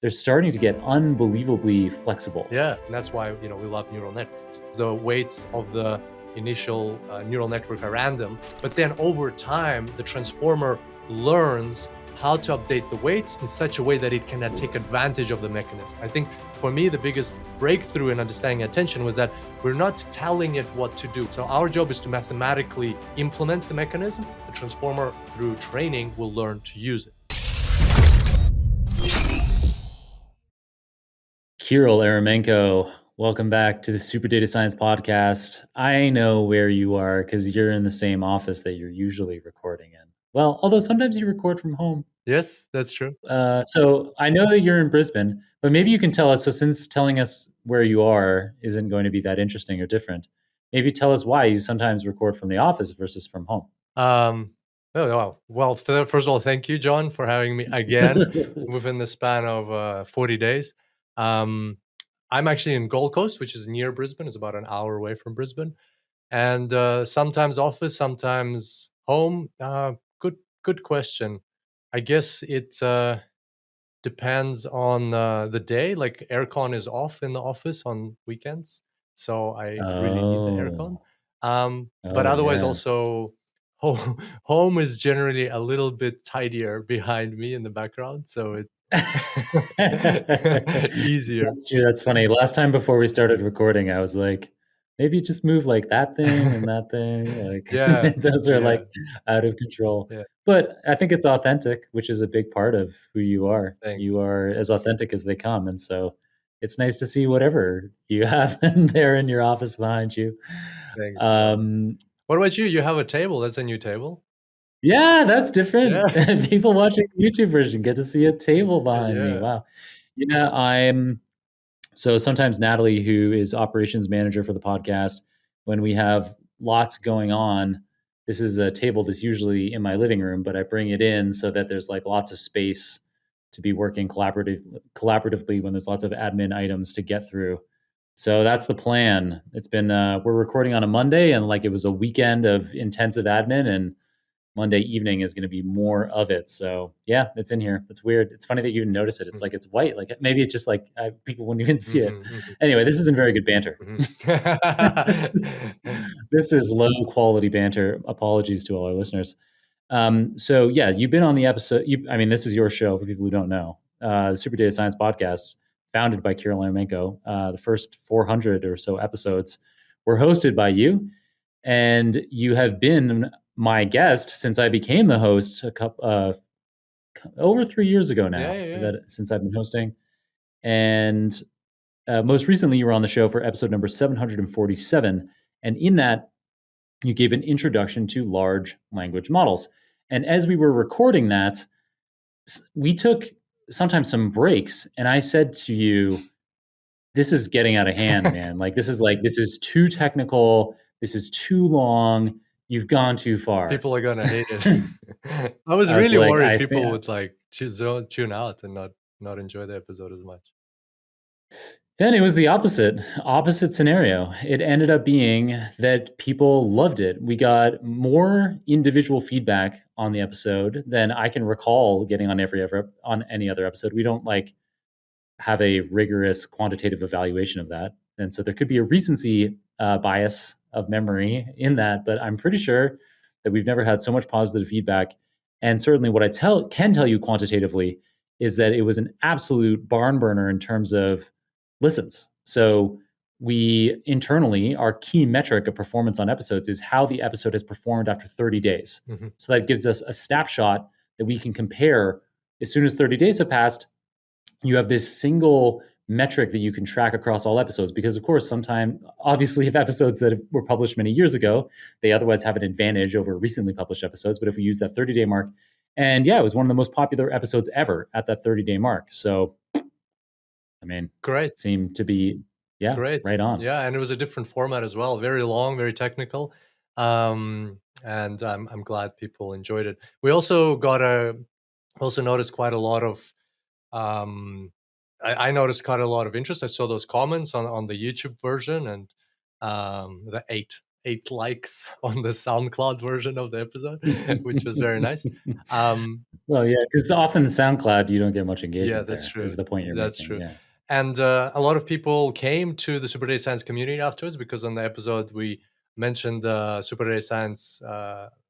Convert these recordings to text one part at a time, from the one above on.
they're starting to get unbelievably flexible. Yeah, and that's why we love neural networks. The weights of the initial neural network are random, but then over time, the transformer learns how to update the weights in such a way that it can take advantage of the mechanism. I think for me, the biggest breakthrough in understanding attention was that we're not telling it what to do. So our job is to mathematically implement the mechanism. The transformer, through training, will learn to use it. Kirill Eremenko, welcome back to the Super Data Science Podcast. I know where you are because you're in the same office that you're usually recording in. Well, although sometimes you record from home. Yes, that's true. So I know that you're in Brisbane, but maybe you can tell us, so since telling us where you are isn't going to be that interesting or different, maybe tell us why you sometimes record from the office versus from home. Well, first of all, thank you, John, for having me again within the span of 40 days. I'm actually in Gold Coast, which is near Brisbane. It's about an hour away from Brisbane. And sometimes office, sometimes home. Good question. I guess it depends on the day. Like aircon is off in the office on weekends, so I really need the aircon. But otherwise, Yeah. also home is generally a little bit tidier behind me in the background, so it's easier. That's true. That's funny. Last time before we started recording, I was like, maybe just move like that thing and that thing. Like Yeah, those are like yeah, out of control. yeah. But I think it's authentic, which is a big part of who you are. Thanks. You are as authentic as they come. And so it's nice to see whatever you have in there in your office behind you. Thanks. Um, What about you? You have a table. That's a new table. yeah, that's different. Yeah, People watching the YouTube version get to see a table behind me. yeah. Wow. Yeah, so sometimes Natalie, who is operations manager for the podcast, when we have lots going on, this is a table that's usually in my living room, but I bring it in so that there's like lots of space to be working collaboratively when there's lots of admin items to get through. So that's the plan. It's been we're recording on a Monday, and like it was a weekend of intensive admin, and Monday evening is going to be more of it. So yeah, it's in here. It's weird. It's funny that you didn't notice it. It's like it's white. Like maybe it's just like people wouldn't even see it. Mhm, mhm, Anyway, this isn't very good banter. mhm. This is low quality banter. Apologies to all our listeners. So yeah, you've been on the episode. I mean, this is your show for people who don't know. The Super Data Science Podcast, founded by Kirill Eremenko. The first 400 or so episodes were hosted by you, and you have been my guest since I became the host over 3 years ago Yeah, now. yeah, yeah. Since I've been hosting, and most recently you were on the show for episode number 747, and in that you gave an introduction to large language models. And as we were recording that, we took sometimes some breaks, and I said to you, "This is getting out of hand, man. This is too technical. This is too long. You've gone too far." People are gonna hate it. I was I was really like, worried I think, people would like tune out and not enjoy the episode as much. and it was the opposite scenario. It ended up being that people loved it. We got more individual feedback on the episode than I can recall getting on on any other episode. We don't like have a rigorous quantitative evaluation of that, and so there could be a recency bias of memory in that. But I'm pretty sure that we've never had so much positive feedback. And certainly, what I can tell you quantitatively is that it was an absolute barn burner in terms of listens. So we internally, our key metric of performance on episodes is how the episode has performed after 30 days. Mhm. So that gives us a snapshot that we can compare. As soon as 30 days have passed, you have this single metric that you can track across all episodes, because of course obviously, if episodes that were published many years ago, they otherwise have an advantage over recently published episodes. But if we use that 30-day mark, and yeah, it was one of the most popular episodes ever at that 30-day mark. So I mean, Great, seemed to be, yeah, great. right on. Yeah, and it was a different format as well. Very long, very technical. And I'm glad people enjoyed it. We also noticed quite a lot of um, I noticed quite a lot of interest. I saw those comments on the YouTube version, and the 8 likes on the SoundCloud version of the episode, which was very nice. Um, Well, yeah, because often SoundCloud, you don't get much yeah, engagement that's there, is true. the point you're That's making. true. Yeah. And a lot of people came to the Super Data Science community afterwards, because on the episode we mentioned the Super Data Science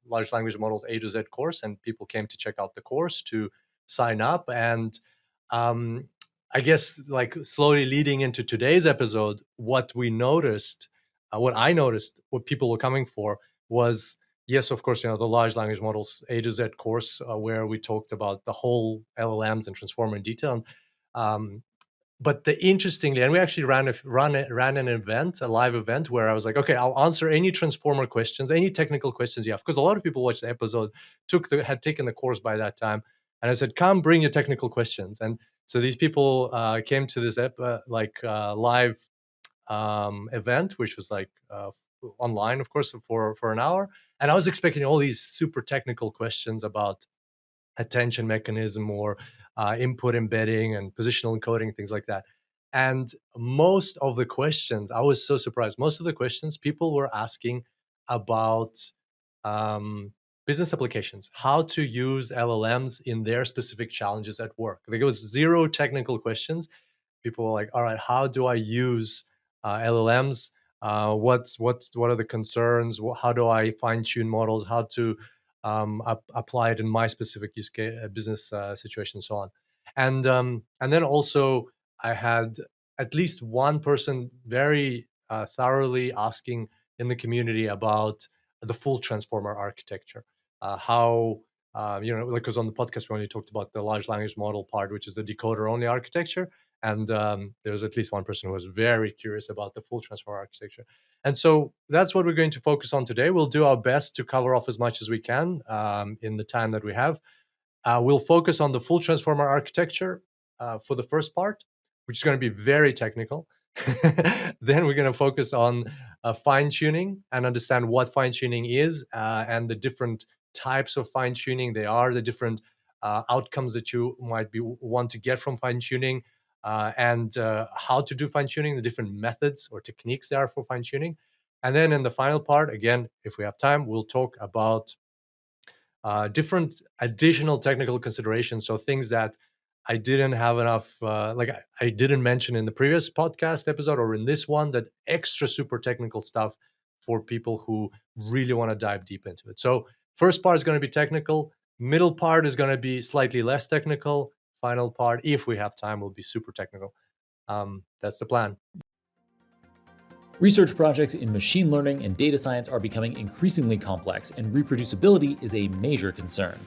large language models A to Z course, and people came to check out the course to sign up. And um, I guess, like, slowly leading into today's episode, what we noticed, what I noticed, what people were coming for was, yes, of course, the large language models A to Z course, where we talked about the whole LLMs and transformer in detail. Um, but interestingly, and we actually ran an event, a live event, where I was like, okay, I'll answer any transformer questions, any technical questions you have, because a lot of people watched the episode, had taken the course by that time, and I said, come, bring your technical questions. And so these people came to this live event, which was online, of course, for an hour, and I was expecting all these super technical questions about attention mechanism, or input embedding and positional encoding, things like that. And most of the questions, I was so surprised. Most of the questions people were asking about um, business applications, how to use LLMs in their specific challenges at work. Like, it was zero technical questions. People were like, all right, how do I use LLMs? What are the concerns? How do I fine tune models? How to apply it in my specific use case, business situation, and so on. And then also, I had at least one person very thoroughly asking in the community about the full transformer architecture. How because on the podcast we only talked about the large language model part, which is the decoder-only architecture, and there was at least one person who was very curious about the full transformer architecture. And so that's what we're going to focus on today. We'll do our best to cover off as much as we can in the time that we have. We'll focus on the full transformer architecture for the first part, which is going to be very technical. Then we're going to focus on fine tuning and understand what fine tuning is, and the different types of fine tuning. They are the different outcomes that you might want to get from fine tuning, and how to do fine tuning, the different methods or techniques there are for fine tuning. And then in the final part, again, if we have time, we'll talk about different additional technical considerations. So things that I didn't have enough, I didn't mention in the previous podcast episode or in this one, that extra super technical stuff for people who really want to dive deep into it. So first part is going to be technical. Middle part is going to be slightly less technical. Final part, if we have time, will be super technical. That's the plan. Research projects in machine learning and data science are becoming increasingly complex, and reproducibility is a major concern.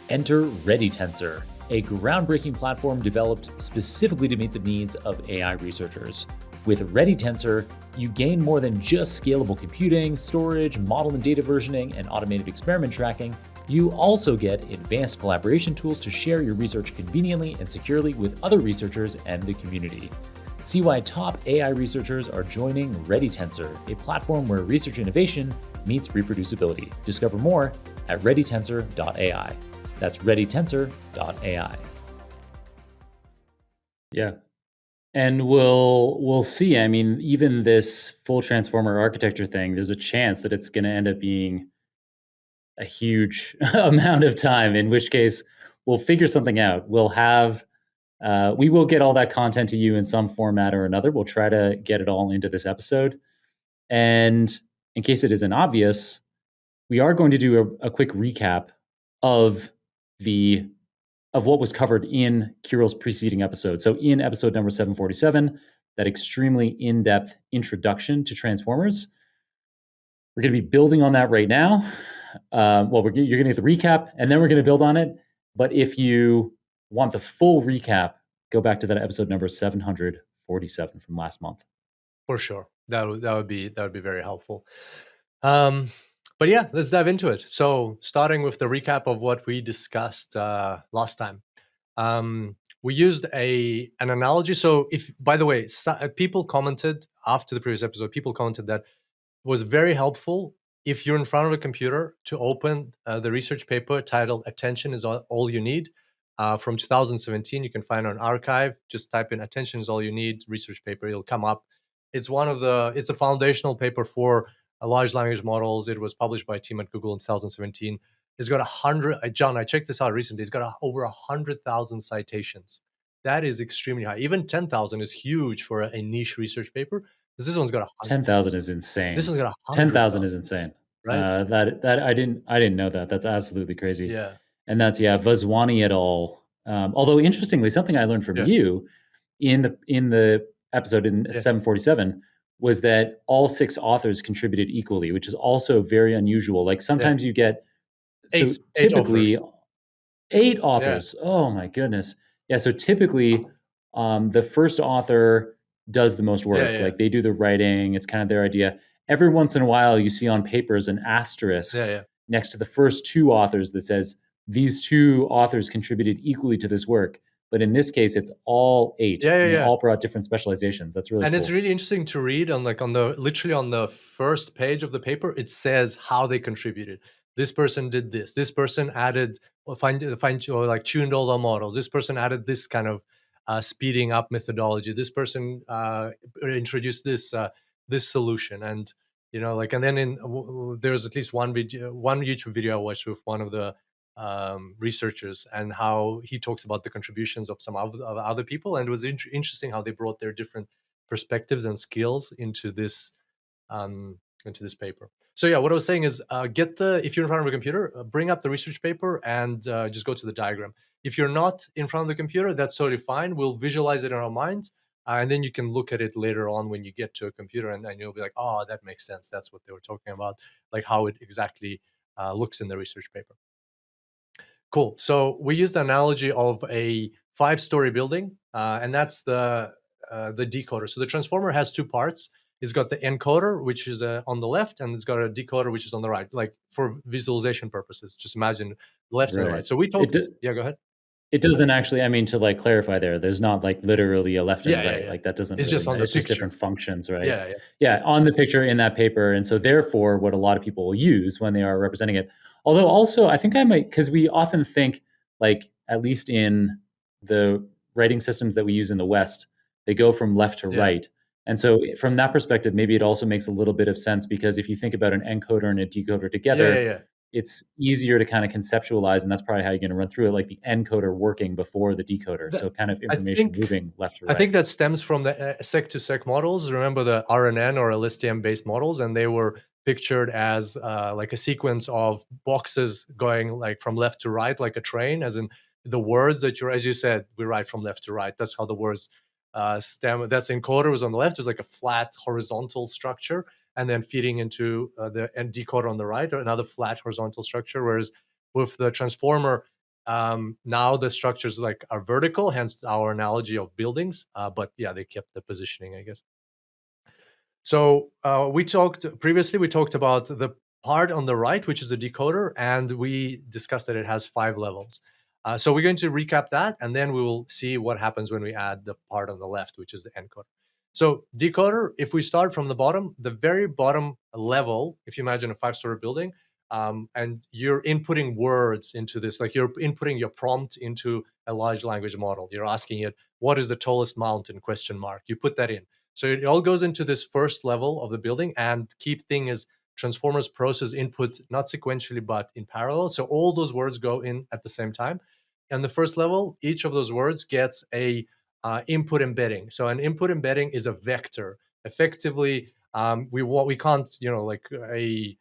Enter ReadyTensor, a groundbreaking platform developed specifically to meet the needs of AI researchers. With ReadyTensor, you gain more than just scalable computing, storage, model and data versioning, and automated experiment tracking. You also get advanced collaboration tools to share your research conveniently and securely with other researchers and the community. See why top AI researchers are joining ReadyTensor, a platform where research innovation meets reproducibility. Discover more at readytensor.ai. That's readytensor.ai. Yeah. And we'll see. I mean, even this full transformer architecture thing, there's a chance that it's going to end up being a huge amount of time, in which case we'll figure something out. We will get all that content to you in some format or another. We'll try to get it all into this episode. And in case it isn't obvious, we are going to do a quick recap of what was covered in Kirill's preceding episode. So in episode number 747, that extremely in-depth introduction to transformers, we're going to be building on that right now. You're going to get the recap, and then we're going to build on it. But if you want the full recap, go back to that episode number 747 from last month. For sure, that would be very helpful. But yeah, let's dive into it. So starting with the recap of what we discussed last time. We used an analogy. So if, by the way, people commented after the previous episode, people commented that it was very helpful if you're in front of a computer to open the research paper titled "Attention is All You Need" from 2017. You can find it on arXiv. Just type in "Attention is All You Need" research paper. It'll come up. It's a foundational paper for large language models. It was published by a team at Google in 2017. It's got 100. John, I checked this out recently. It's got over 100,000 citations. That is extremely high. Even 10,000 is huge for a niche research paper. This one's got 10,000 is insane. This one's got 10,000 is insane. Right? That I didn't know that. That's absolutely crazy. Yeah. And that's Vaswani et al. Although interestingly, something I learned from you in the episode in 747 was that all 6 authors contributed equally, which is also very unusual. Like sometimes you get typically 8 authors. Oh my goodness. Yeah. So typically, the first author does the most work. Like they do the writing. It's kind of their idea. Every once in a while, you see on papers an asterisk next to the first 2 authors that says these 2 authors contributed equally to this work. But in this case, it's all 8. And they all brought different specializations. That's really cool. It's really interesting to read literally on the first page of the paper. It says how they contributed. This person did this. This person added tuned all the models. This person added this kind of speeding up methodology. This person introduced this solution, and and then there's at least one YouTube video I watched with one of the researchers, and how he talks about the contributions of some other people, and it was interesting how they brought their different perspectives and skills into this paper. So what I was saying is, if you're in front of a computer, bring up the research paper and just go to the diagram. If you're not in front of the computer, that's totally fine. We'll visualize it in our minds, and then you can look at it later on when you get to a computer, and then you'll be like, oh, that makes sense. That's what they were talking about, like how it exactly looks in the research paper. Cool. So we used the analogy of a 5-story building, and that's the decoder. So the transformer has 2 parts. It's got the encoder, which is on the left, and it's got a decoder, which is on the right, like for visualization purposes. Just imagine left and right. So we talked. Go ahead. It doesn't actually, to clarify there's not like literally a left and right. Like that doesn't. It's just on the It's picture. just different functions, right? Yeah. On the picture in that paper, and so therefore, what a lot of people will use when they are representing it. Although also, I think because we often think, like at least in the writing systems that we use in the West, they go from left to right. And so from that perspective, maybe it also makes a little bit of sense, because if you think about an encoder and a decoder together, it's easier to kind of conceptualize, and that's probably how you're going to run through it, like the encoder working before the decoder. So kind of information moving left to right. I think that stems from the sec-to-sec models. Remember the RNN or LSTM-based models, and they were pictured as like a sequence of boxes going like from left to right, like a train, as in the words that as you said, we write from left to right. That's how the words stem. That's encoder was on the left. It was like a flat horizontal structure, and then feeding into the decoder on the right, or another flat horizontal structure. Whereas with the transformer, now the structures are vertical, hence our analogy of buildings. But they kept the positioning, I guess. So we talked about the part on the right, which is a decoder, and we discussed that it has 5 levels. So we're going to recap that, and then we will see what happens when we add the part on the left, which is the encoder. So decoder, if we start from the bottom, the very bottom level, if you imagine a 5-story building, and you're inputting words into this, like you're inputting your prompt into a large language model. You're asking it, what is the tallest mountain, ? You put that in. So it all goes into this first level of the building, and key thing is transformers process input, not sequentially, but in parallel. So all those words go in at the same time. And the first level, each of those words gets a input embedding. So an input embedding is a vector. Effectively, we can't, like a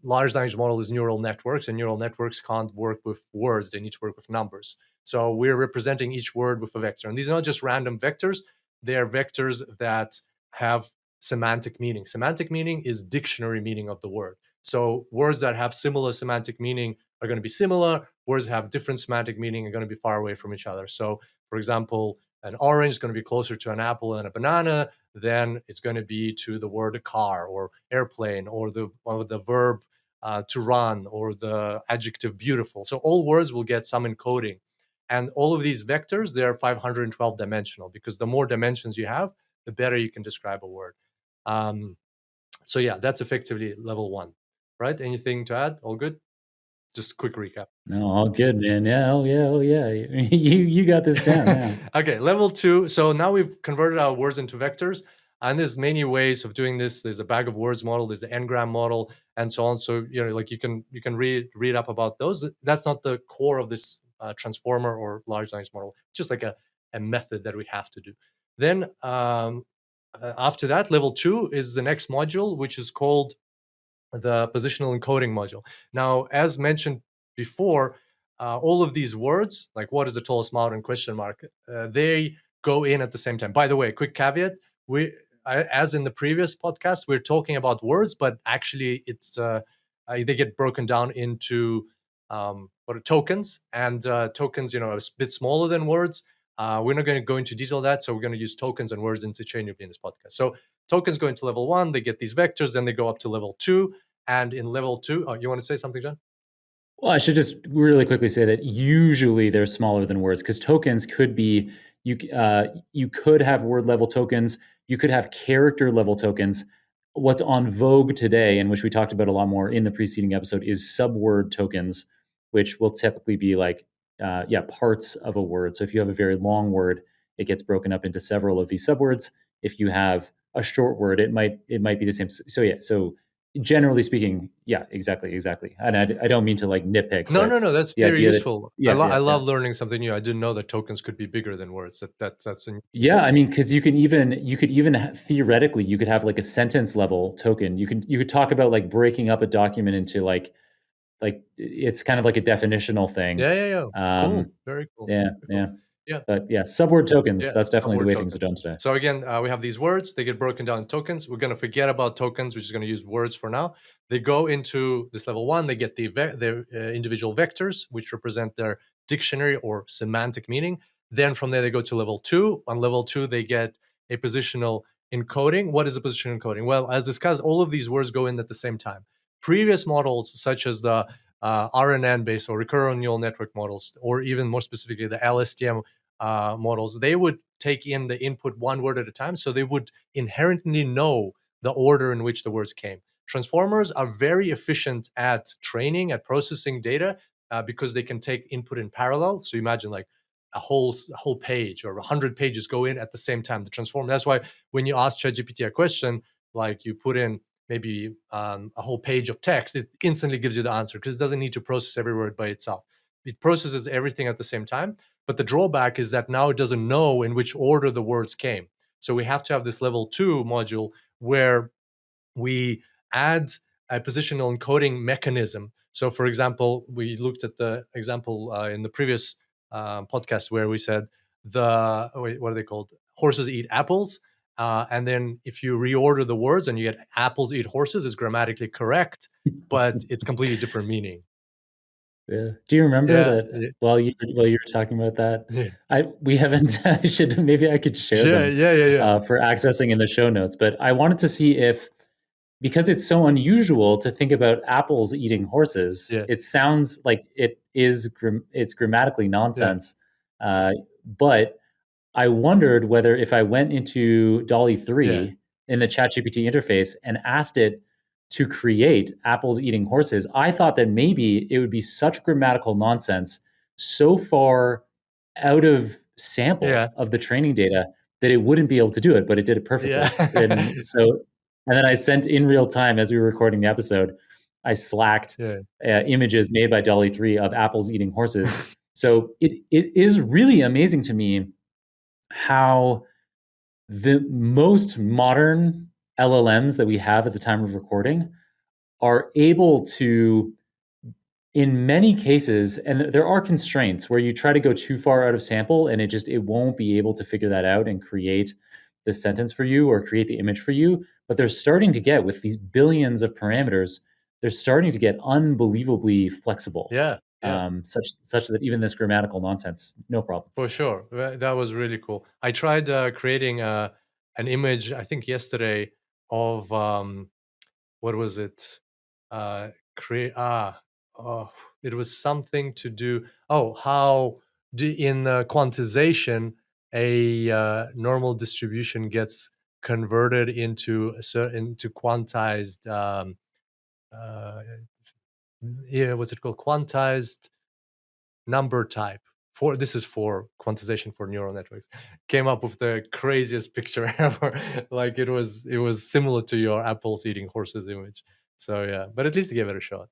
large language model is neural networks, and neural networks can't work with words. They need to work with numbers. So we're representing each word with a vector. And these are not just random vectors. They are vectors that have semantic meaning. Semantic meaning is dictionary meaning of the word. So words that have similar semantic meaning are going to be similar. Words that have different semantic meaning are going to be far away from each other. So, for example, an orange is going to be closer to an apple and a banana than it's going to be to the word car or airplane, or the verb to run, or the adjective beautiful. So all words will get some encoding. And all of these vectors, they're 512 dimensional, because the more dimensions you have, the better you can describe a word. So that's effectively level 1, right? Anything to add? All good? Just quick recap. No, all good, man. Yeah, oh yeah. You got this down now. Okay, level 2. So now we've converted our words into vectors. And there's many ways of doing this. There's a bag of words model, there's the n-gram model, and so on. So like you can read up about those. That's not the core of this transformer or large language model. It's just like a method that we have to do. Then after that, level 2 is the next module, which is called the positional encoding module. Now, as mentioned before, all of these words, like what is the tallest mountain, question mark, they go in at the same time. By the way, quick caveat, as in the previous podcast, we're talking about words, but actually it's they get broken down into what are tokens, and tokens, a bit smaller than words. We're not going to go into detail of that, so we're going to use tokens and words interchangeably in this podcast. So tokens go into level 1, they get these vectors, then they go up to level 2. And in level 2, you want to say something, John? Well, I should just really quickly say that usually they're smaller than words, because tokens could be, you could have word level tokens, you could have character level tokens. What's on vogue today, and which we talked about a lot more in the preceding episode, is subword tokens, which will typically be like parts of a word. So if you have a very long word, it gets broken up into several of these subwords. If you have a short word, it might be the same. So generally speaking, yeah, exactly. And I don't mean to like nitpick. No, but that's the very idea that useful. yeah, I love learning something new. I didn't know that tokens could be bigger than words. That's yeah. I mean, because you could even theoretically, you could have like a sentence level token. You could talk about like breaking up a document into like it's kind of like a definitional thing. yeah. Cool. Um, Very cool. yeah, Very cool. yeah. Yeah. But yeah, subword tokens. Yeah, That's definitely the subword way things are done tokens. today. So again, we have these words. They get broken down in tokens. We're going to forget about tokens. We're just going to use words for now. They go into this level 1. They get their individual vectors, which represent their dictionary or semantic meaning. Then from there, they go to level 2. On level 2, they get a positional encoding. What is a positional encoding? Well, as discussed, all of these words go in at the same time. Previous models, such as the RNN-based or recurrent neural network models, or even more specifically the LSTM models, they would take in the input one word at a time. So they would inherently know the order in which the words came. Transformers are very efficient at training, at processing data, because they can take input in parallel. So imagine like a whole page or 100 pages go in at the same time. The transformer. That's why when you ask ChatGPT a question, like you put in maybe a whole page of text, it instantly gives you the answer because it doesn't need to process every word by itself. It processes everything at the same time. But the drawback is that now it doesn't know in which order the words came. So we have to have this level 2 module where we add a positional encoding mechanism. So for example, we looked at the example in the previous podcast where we said what are they called? Horses eat apples. And then if you reorder the words and you get apples eat horses, is grammatically correct, but it's completely different meaning. Yeah. Do you remember Yeah. that while you were talking about that? Yeah. We haven't. Maybe I could share them Yeah. for accessing in the show notes. But I wanted to see if, because it's so unusual to think about apples eating horses, Yeah. it sounds like it's grammatically Yeah. nonsense. But I wondered whether if I went into Dolly 3 in the ChatGPT interface and asked it to create apples eating horses, I thought that maybe it would be such grammatical nonsense, so far out of sample Yeah. of the training data, that it wouldn't be able to do it, but it did it perfectly. Yeah. And then I sent in real time as we were recording the episode, I slacked Yeah. images made by Dolly 3 of apples eating horses. So it is really amazing to me how the most modern LLMs that we have at the time of recording are able to, in many cases, and there are constraints where you try to go too far out of sample and it won't be able to figure that out and create the sentence for you or create the image for you. But they're starting to get, with these billions of parameters, they're starting to get unbelievably flexible. Yeah. Such that even this grammatical nonsense, no problem. For sure. That was really cool. I tried creating an image, I think yesterday, of what was it? It was something to do. Oh, how in quantization a normal distribution gets converted into quantized. What's it called? Quantized number type this is for quantization for neural networks, came up with the craziest picture ever. Like it was similar to your apples eating horses image. So yeah, but at least you gave it a shot.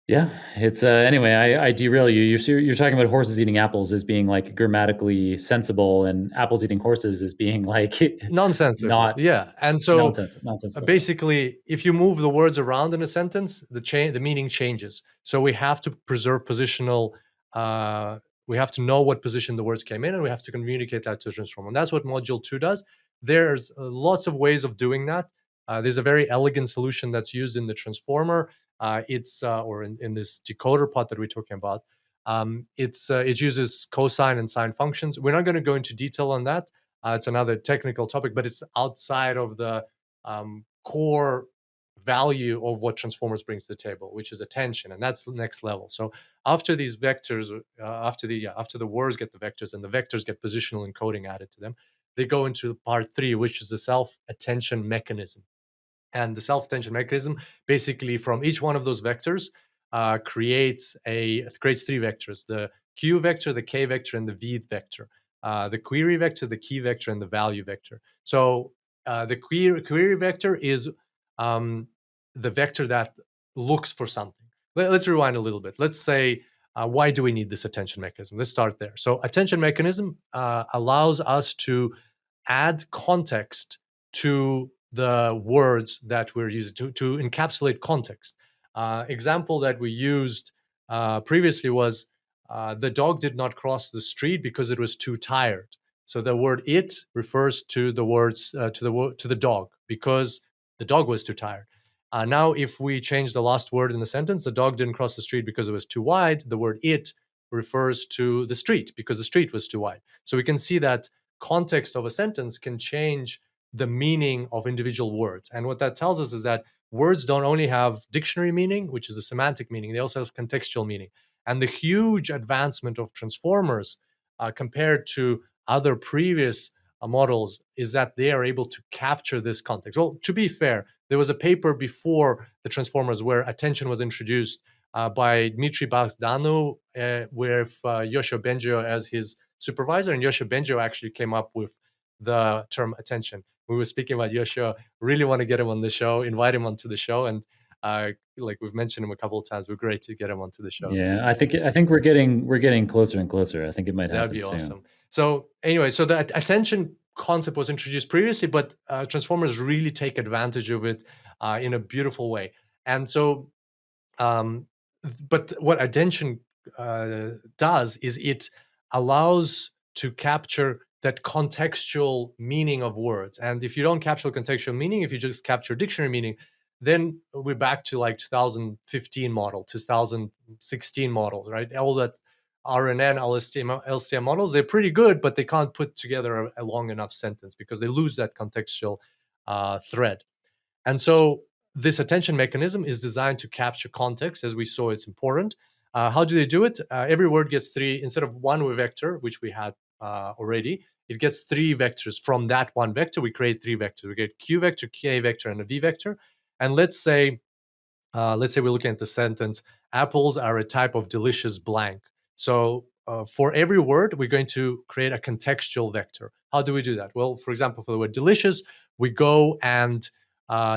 Yeah, it's anyway. I derail you. You're talking about horses eating apples as being like grammatically sensible, and apples eating horses as being like Nonsensical, not yeah. And so nonsensical. basically, if you move the words around in a sentence, the meaning changes. So we have to preserve positional. We have to know what position the words came in, and we have to communicate that to the transformer. And that's what Module 2 does. There's lots of ways of doing that. There's a very elegant solution that's used in the transformer. Or in this decoder part that we're talking about. It uses cosine and sine functions. We're not going to go into detail on that. It's another technical topic, but it's outside of the core value of what transformers bring to the table, which is attention, and that's the next level. So after these vectors, after the words get the vectors, and the vectors get positional encoding added to them, they go into part 3, which is the self-attention mechanism. And the self-attention mechanism, basically from each one of those vectors, creates 3 vectors: the Q vector, the K vector, and the V vector. The query vector, the key vector, and the value vector. So the query vector is the vector that looks for something. Let's rewind a little bit. Let's say, why do we need this attention mechanism? Let's start there. So attention mechanism allows us to add context to the words that we're using, to encapsulate context. Example that we used previously was the dog did not cross the street because it was too tired. So the word "it" refers to the words to the dog, because the dog was too tired. Now, if we change the last word in the sentence, the dog didn't cross the street because it was too wide, the word "it" refers to the street because the street was too wide. So we can see that context of a sentence can change the meaning of individual words. And what that tells us is that words don't only have dictionary meaning, which is the semantic meaning, they also have contextual meaning. And the huge advancement of transformers compared to other previous models is that they are able to capture this context. Well, to be fair, there was a paper before the transformers where attention was introduced by Dmitry Bagdanu with Yoshio Bengio as his supervisor. And Yoshio Bengio actually came up with the term attention. We were speaking about Yoshio, really want to get him on the show, invite him onto the show. And like we've mentioned him a couple of times, we're great to get him onto the show. Yeah, I think we're getting closer and closer. I think it might That'd happen be soon. awesome. So anyway, so the attention concept was introduced previously, but transformers really take advantage of it in a beautiful way. And so, but what attention does is it allows to capture that contextual meaning of words. And if you don't capture contextual meaning, if you just capture dictionary meaning, then we're back to like 2015 model, 2016 models, right? All that RNN, LSTM models, they're pretty good, but they can't put together a long enough sentence because they lose that contextual thread. And so this attention mechanism is designed to capture context. As we saw, it's important. How do they do it? Every word gets 3, instead of one vector, which we had already, it gets 3 vectors. From that one vector, we create 3 vectors. We get Q vector, K vector, and a V vector. And let's say we're looking at the sentence, apples are a type of delicious blank. So for every word, we're going to create a contextual vector. How do we do that? Well, for example, for the word delicious, we go and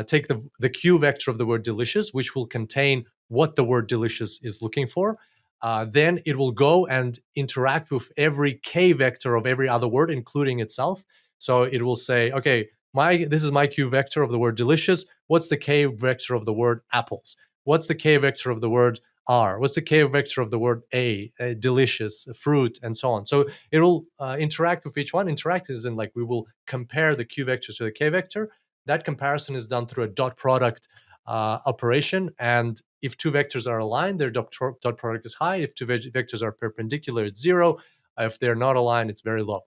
take the Q vector of the word delicious, which will contain what the word delicious is looking for. Then it will go and interact with every K vector of every other word, including itself. So it will say, okay, this is my Q vector of the word delicious. What's the K vector of the word apples? What's the K vector of the word R? What's the K vector of the word delicious, fruit, and so on. So it will interact with each one. Interact is in like we will compare the Q vector to the K vector. That comparison is done through a dot product operation. And if 2 vectors are aligned, their dot product is high. If 2 vectors are perpendicular, it's 0. If they're not aligned, it's very low.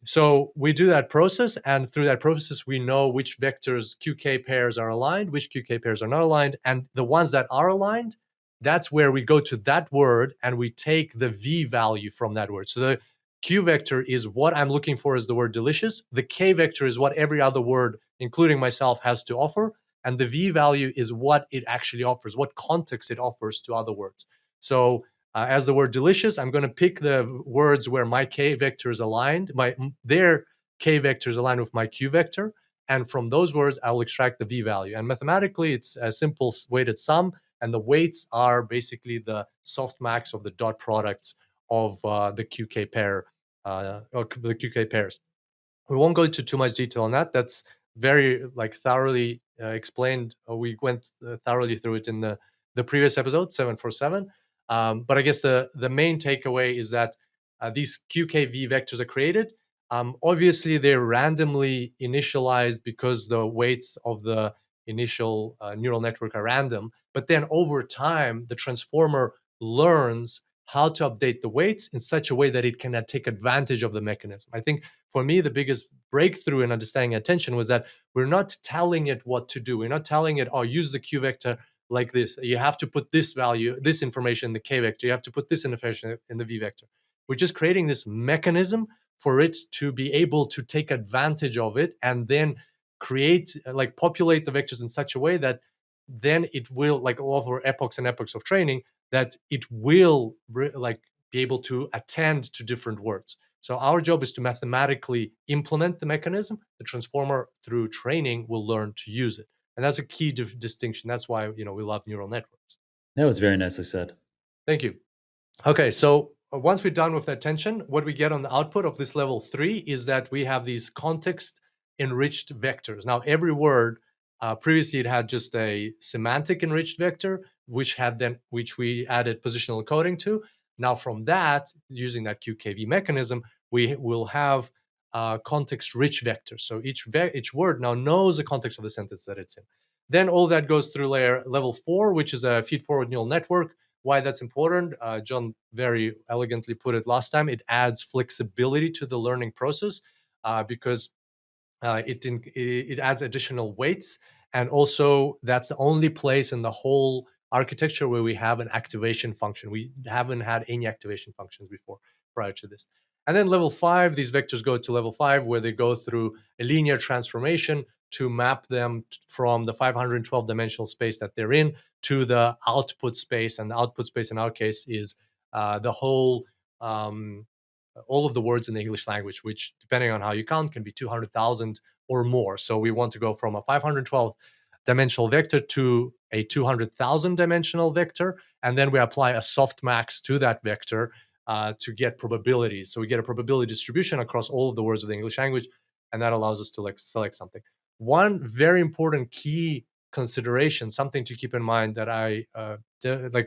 So we do that process, and through that process, we know which vectors QK pairs are aligned, which QK pairs are not aligned, and the ones that are aligned, that's where we go to that word and we take the V value from that word. So the Q vector is what I'm looking for is the word delicious. The K vector is what every other word, including myself, has to offer. And the V value is what it actually offers, what context it offers to other words. So as the word delicious, I'm going to pick the words where my k vector is aligned, their k vector is aligned with my q vector. And from those words, I'll extract the v value. And mathematically, it's a simple weighted sum. And the weights are basically the softmax of the dot products of the QK pair, or the QK pairs. We won't go into too much detail on that. That's very thoroughly explained. We went thoroughly through it in the previous episode, 747. But I guess the main takeaway is that these QKV vectors are created. Obviously, they're randomly initialized because the weights of the initial neural network are random. But then over time, the transformer learns how to update the weights in such a way that it can take advantage of the mechanism. I think for me, the biggest breakthrough in understanding attention was that we're not telling it what to do. We're not telling it, oh, use the Q vector like this. You have to put this value, this information in the K vector. You have to put this information in the V vector. We're just creating this mechanism for it to be able to take advantage of it and then create, populate the vectors in such a way that then it will, over epochs and epochs of training, that it will be able to attend to different words. So our job is to mathematically implement the mechanism. The transformer, through training, will learn to use it. And that's a key distinction. That's why we love neural networks. That was very nicely said. Thank you. Okay, so once we're done with attention, what we get on the output of this level 3 is that we have these context-enriched vectors. Now, every word, previously it had just a semantic-enriched vector, which we added positional encoding to. Now, from that, using that QKV mechanism, we will have context-rich vectors. So each word now knows the context of the sentence that it's in. Then all that goes through level 4, which is a feed-forward neural network. Why that's important, John very elegantly put it last time. It adds flexibility to the learning process because it adds additional weights. And also, that's the only place in the whole architecture where we have an activation function. We haven't had any activation functions before prior to this. And then level 5, these vectors go to level 5, where they go through a linear transformation to map them from the 512 dimensional space that they're in to the output space. And the output space in our case is the whole, all of the words in the English language, which, depending on how you count, can be 200,000 or more. So we want to go from a 512 dimensional vector to a 200,000 dimensional vector. And then we apply a softmax to that vector to get probabilities. So we get a probability distribution across all of the words of the English language, and that allows us to select something. One very important key consideration, something to keep in mind that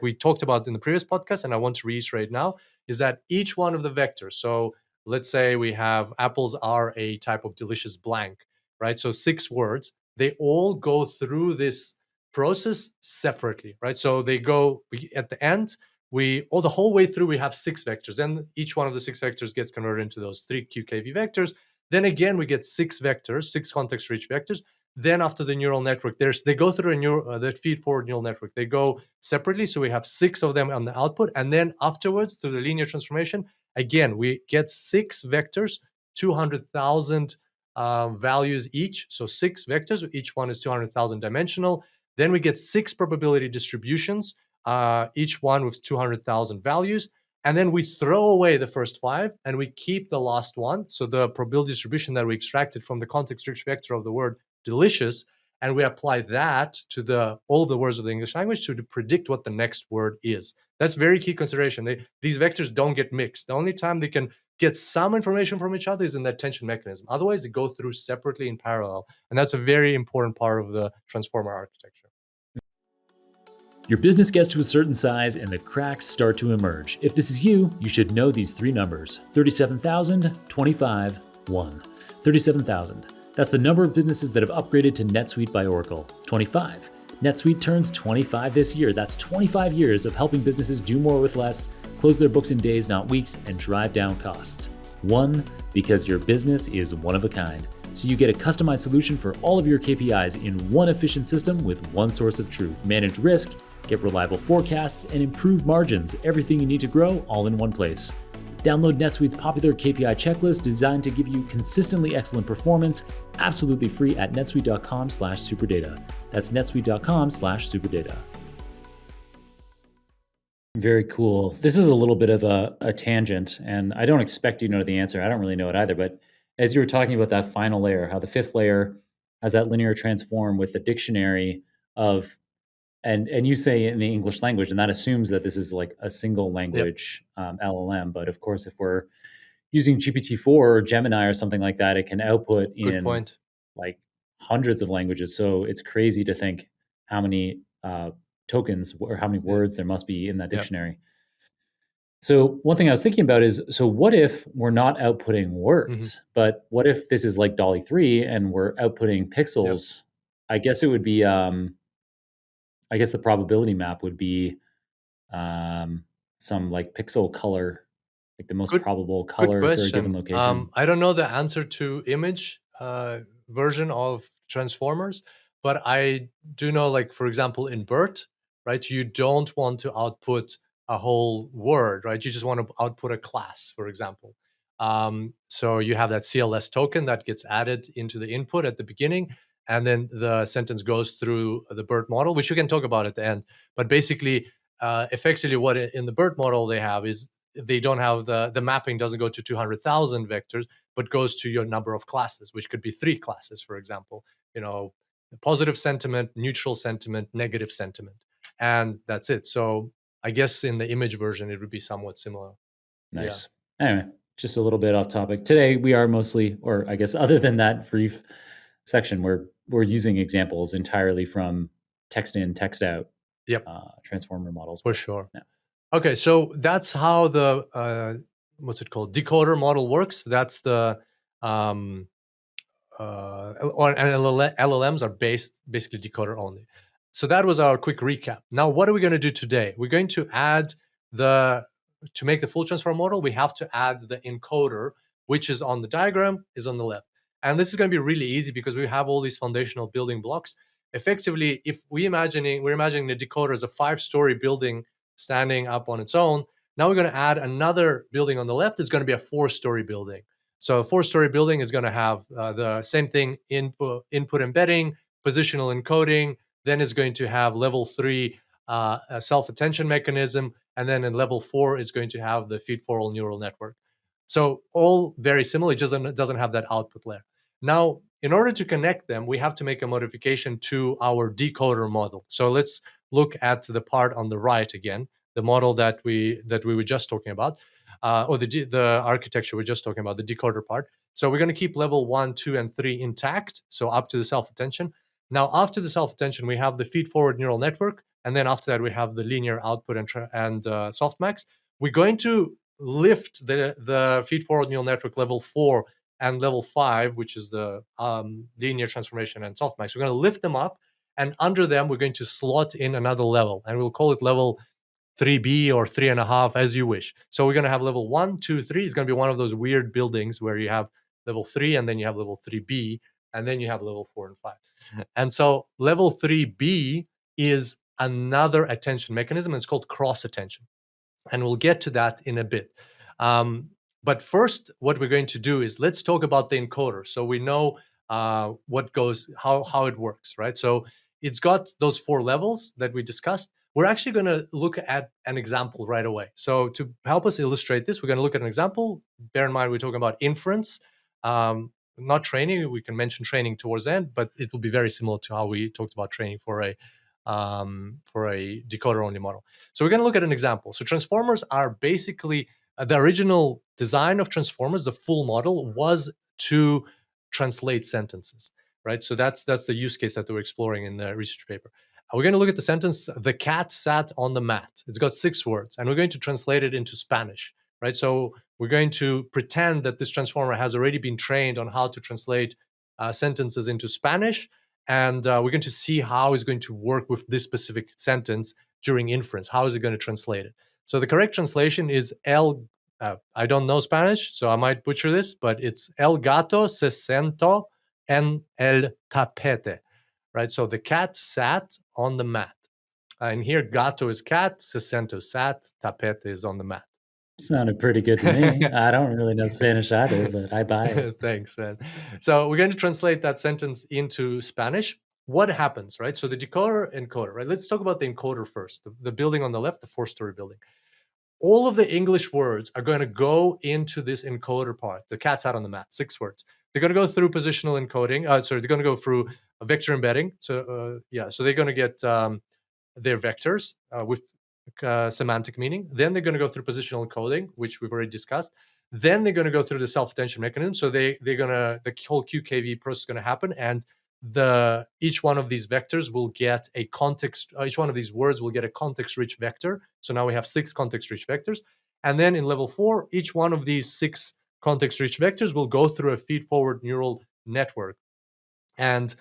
we talked about in the previous podcast, and I want to reiterate now, is that each one of the vectors, so let's say we have apples are a type of delicious blank, right? So 6 words, they all go through this process separately, right? So they go at the end, the whole way through, we have 6 vectors. Then each one of the 6 vectors gets converted into those 3 QKV vectors. Then again, we get 6 vectors, 6 context-rich vectors. Then after the neural network, they go through the feed-forward neural network. They go separately, so we have 6 of them on the output. And then afterwards, through the linear transformation, again, we get 6 vectors, 200,000 values each. So 6 vectors, each one is 200,000 dimensional. Then we get 6 probability distributions, each one with 200,000 values. And then we throw away the first 5 and we keep the last one. So the probability distribution that we extracted from the context-rich vector of the word delicious, and we apply that to all the words of the English language to predict what the next word is. That's very key consideration. These vectors don't get mixed. The only time they can get some information from each other is in the attention mechanism. Otherwise, they go through separately in parallel. And that's a very important part of the transformer architecture. Your business gets to a certain size and the cracks start to emerge. If this is you, you should know these 3 numbers: 37,000, 25, 1. 37,000. That's the number of businesses that have upgraded to NetSuite by Oracle. 25. NetSuite turns 25 this year. That's 25 years of helping businesses do more with less, close their books in days, not weeks, and drive down costs. 1, because your business is one of a kind. So you get a customized solution for all of your KPIs in one efficient system with one source of truth. Manage risk, get reliable forecasts, and improve margins. Everything you need to grow, all in one place. Download NetSuite's popular KPI checklist designed to give you consistently excellent performance, absolutely free at netsuite.com/superdata. That's netsuite.com/superdata. Very cool. This is a little bit of a tangent, and I don't expect you to know the answer. I don't really know it either. But as you were talking about that final layer, how the fifth layer has that linear transform with the dictionary of, and you say in the English language, and that assumes that this is like a single Yep. language LLM. But of course, if we're using GPT-4 or Gemini or something like that, it can output Good in point. like hundreds of languages. So it's crazy to think how many tokens or how many Yeah. words there must be in that Yep. dictionary. So one thing I was thinking about is, so what if we're not outputting Hmm. words, but what if this is like Dolly 3 and we're outputting Yep. pixels? I guess it would be, I guess the probability map would be some like pixel color, like the most Good. probable Good color for a given question. location. I don't know the answer to image version of transformers, but I do know, like for example, in BERT, right? You don't want to output a whole word, right? You just want to output a class, for example. So you have that CLS token that gets added into the input at the beginning, and then the sentence goes through the BERT model, which we can talk about at the end. But basically, effectively, what in the BERT model they have is they don't have the mapping doesn't go to 200,000 vectors, but goes to your number of classes, which could be 3 classes, for example. You know, positive sentiment, neutral sentiment, negative sentiment, and that's it. So I guess in the image version, it would be somewhat similar. Yeah. Nice. Anyway, just a little bit off topic. Today we are mostly, or I guess other than that brief section, we're using examples entirely from text in, text out Yep. transformer models. For But sure. yeah. Okay, so that's how the what's it called, decoder model works. That's the or and LLMs are basically decoder only. So that was our quick recap. Now, what are we going to do today? We're going to add the to make the full transform model. We have to add the encoder, which is on the diagram, is on the left. And this is going to be really easy because we have all these foundational building blocks. Effectively, if we're imagining the decoder as a 5-story building standing up on its own. Now we're going to add another building on the left. It's going to be a 4-story building. So a 4-story building is going to have the same thing: input embedding, positional encoding. Then it's going to have level 3 a self-attention mechanism, and then in level 4 is going to have the feed-forward neural network. So all very similar. It doesn't have that output layer. Now, in order to connect them, we have to make a modification to our decoder model. So let's look at the part on the right again, the model that we were just talking about, or the architecture we're just talking about, the decoder part. So we're going to keep level 1, 2, and 3 intact, so up to the self-attention. Now, after the self-attention, we have the feed-forward neural network, and then after that, we have the linear output and softmax. We're going to lift the feed-forward neural network level 4 and level 5, which is the linear transformation and softmax. We're going to lift them up, and under them, we're going to slot in another level, and we'll call it level 3B or 3.5, as you wish. So we're going to have level 1, 2, 3. It's going to be one of those weird buildings where you have level 3, and then you have level 3B, and then you have level 4 and 5. And so level 3B is another attention mechanism. It's called cross attention. And we'll get to that in a bit. But first, what we're going to do is let's talk about the encoder, so we know how it works, right? So it's got those 4 levels that we discussed. We're actually going to look at an example right away. So to help us illustrate this, we're going to look at an example. Bear in mind, we're talking about inference, not training. We can mention training towards the end, but it will be very similar to how we talked about training for a decoder-only model. So we're going to look at an example. So transformers are basically the original design of transformers. The full model was to translate sentences, right? So that's the use case that we're exploring in the research paper. We're going to look at the sentence: "The cat sat on the mat." It's got 6 words, and we're going to translate it into Spanish, right? So we're going to pretend that this transformer has already been trained on how to translate sentences into Spanish, and we're going to see how it's going to work with this specific sentence during inference. How is it going to translate it? So the correct translation is I don't know Spanish, so I might butcher this, but it's "El gato se sentó en el tapete," right? So the cat sat on the mat. And here, gato is cat, se sentó sat, tapete is on the mat. Sounded pretty good to me. I don't really know Spanish either, but I buy it. Thanks, man. So we're going to translate that sentence into Spanish. what happens, right? So the decoder encoder, right? Let's talk about the encoder first, the building on the left, the 4-story building. All of the English words are going to go into this encoder part. The cat's out on the mat, 6 words. They're going to go through positional encoding. They're going to go through a vector embedding. So they're going to get their vectors with semantic meaning. Then they're going to go through positional encoding, which we've already discussed. Then they're going to go through the self-attention mechanism. So the whole QKV process is going to happen, and each one of these vectors will get a context. Each one of these words will get a context-rich vector. So now we have 6 context-rich vectors, and then in level 4, each one of these 6 context-rich vectors will go through a feed-forward neural network, and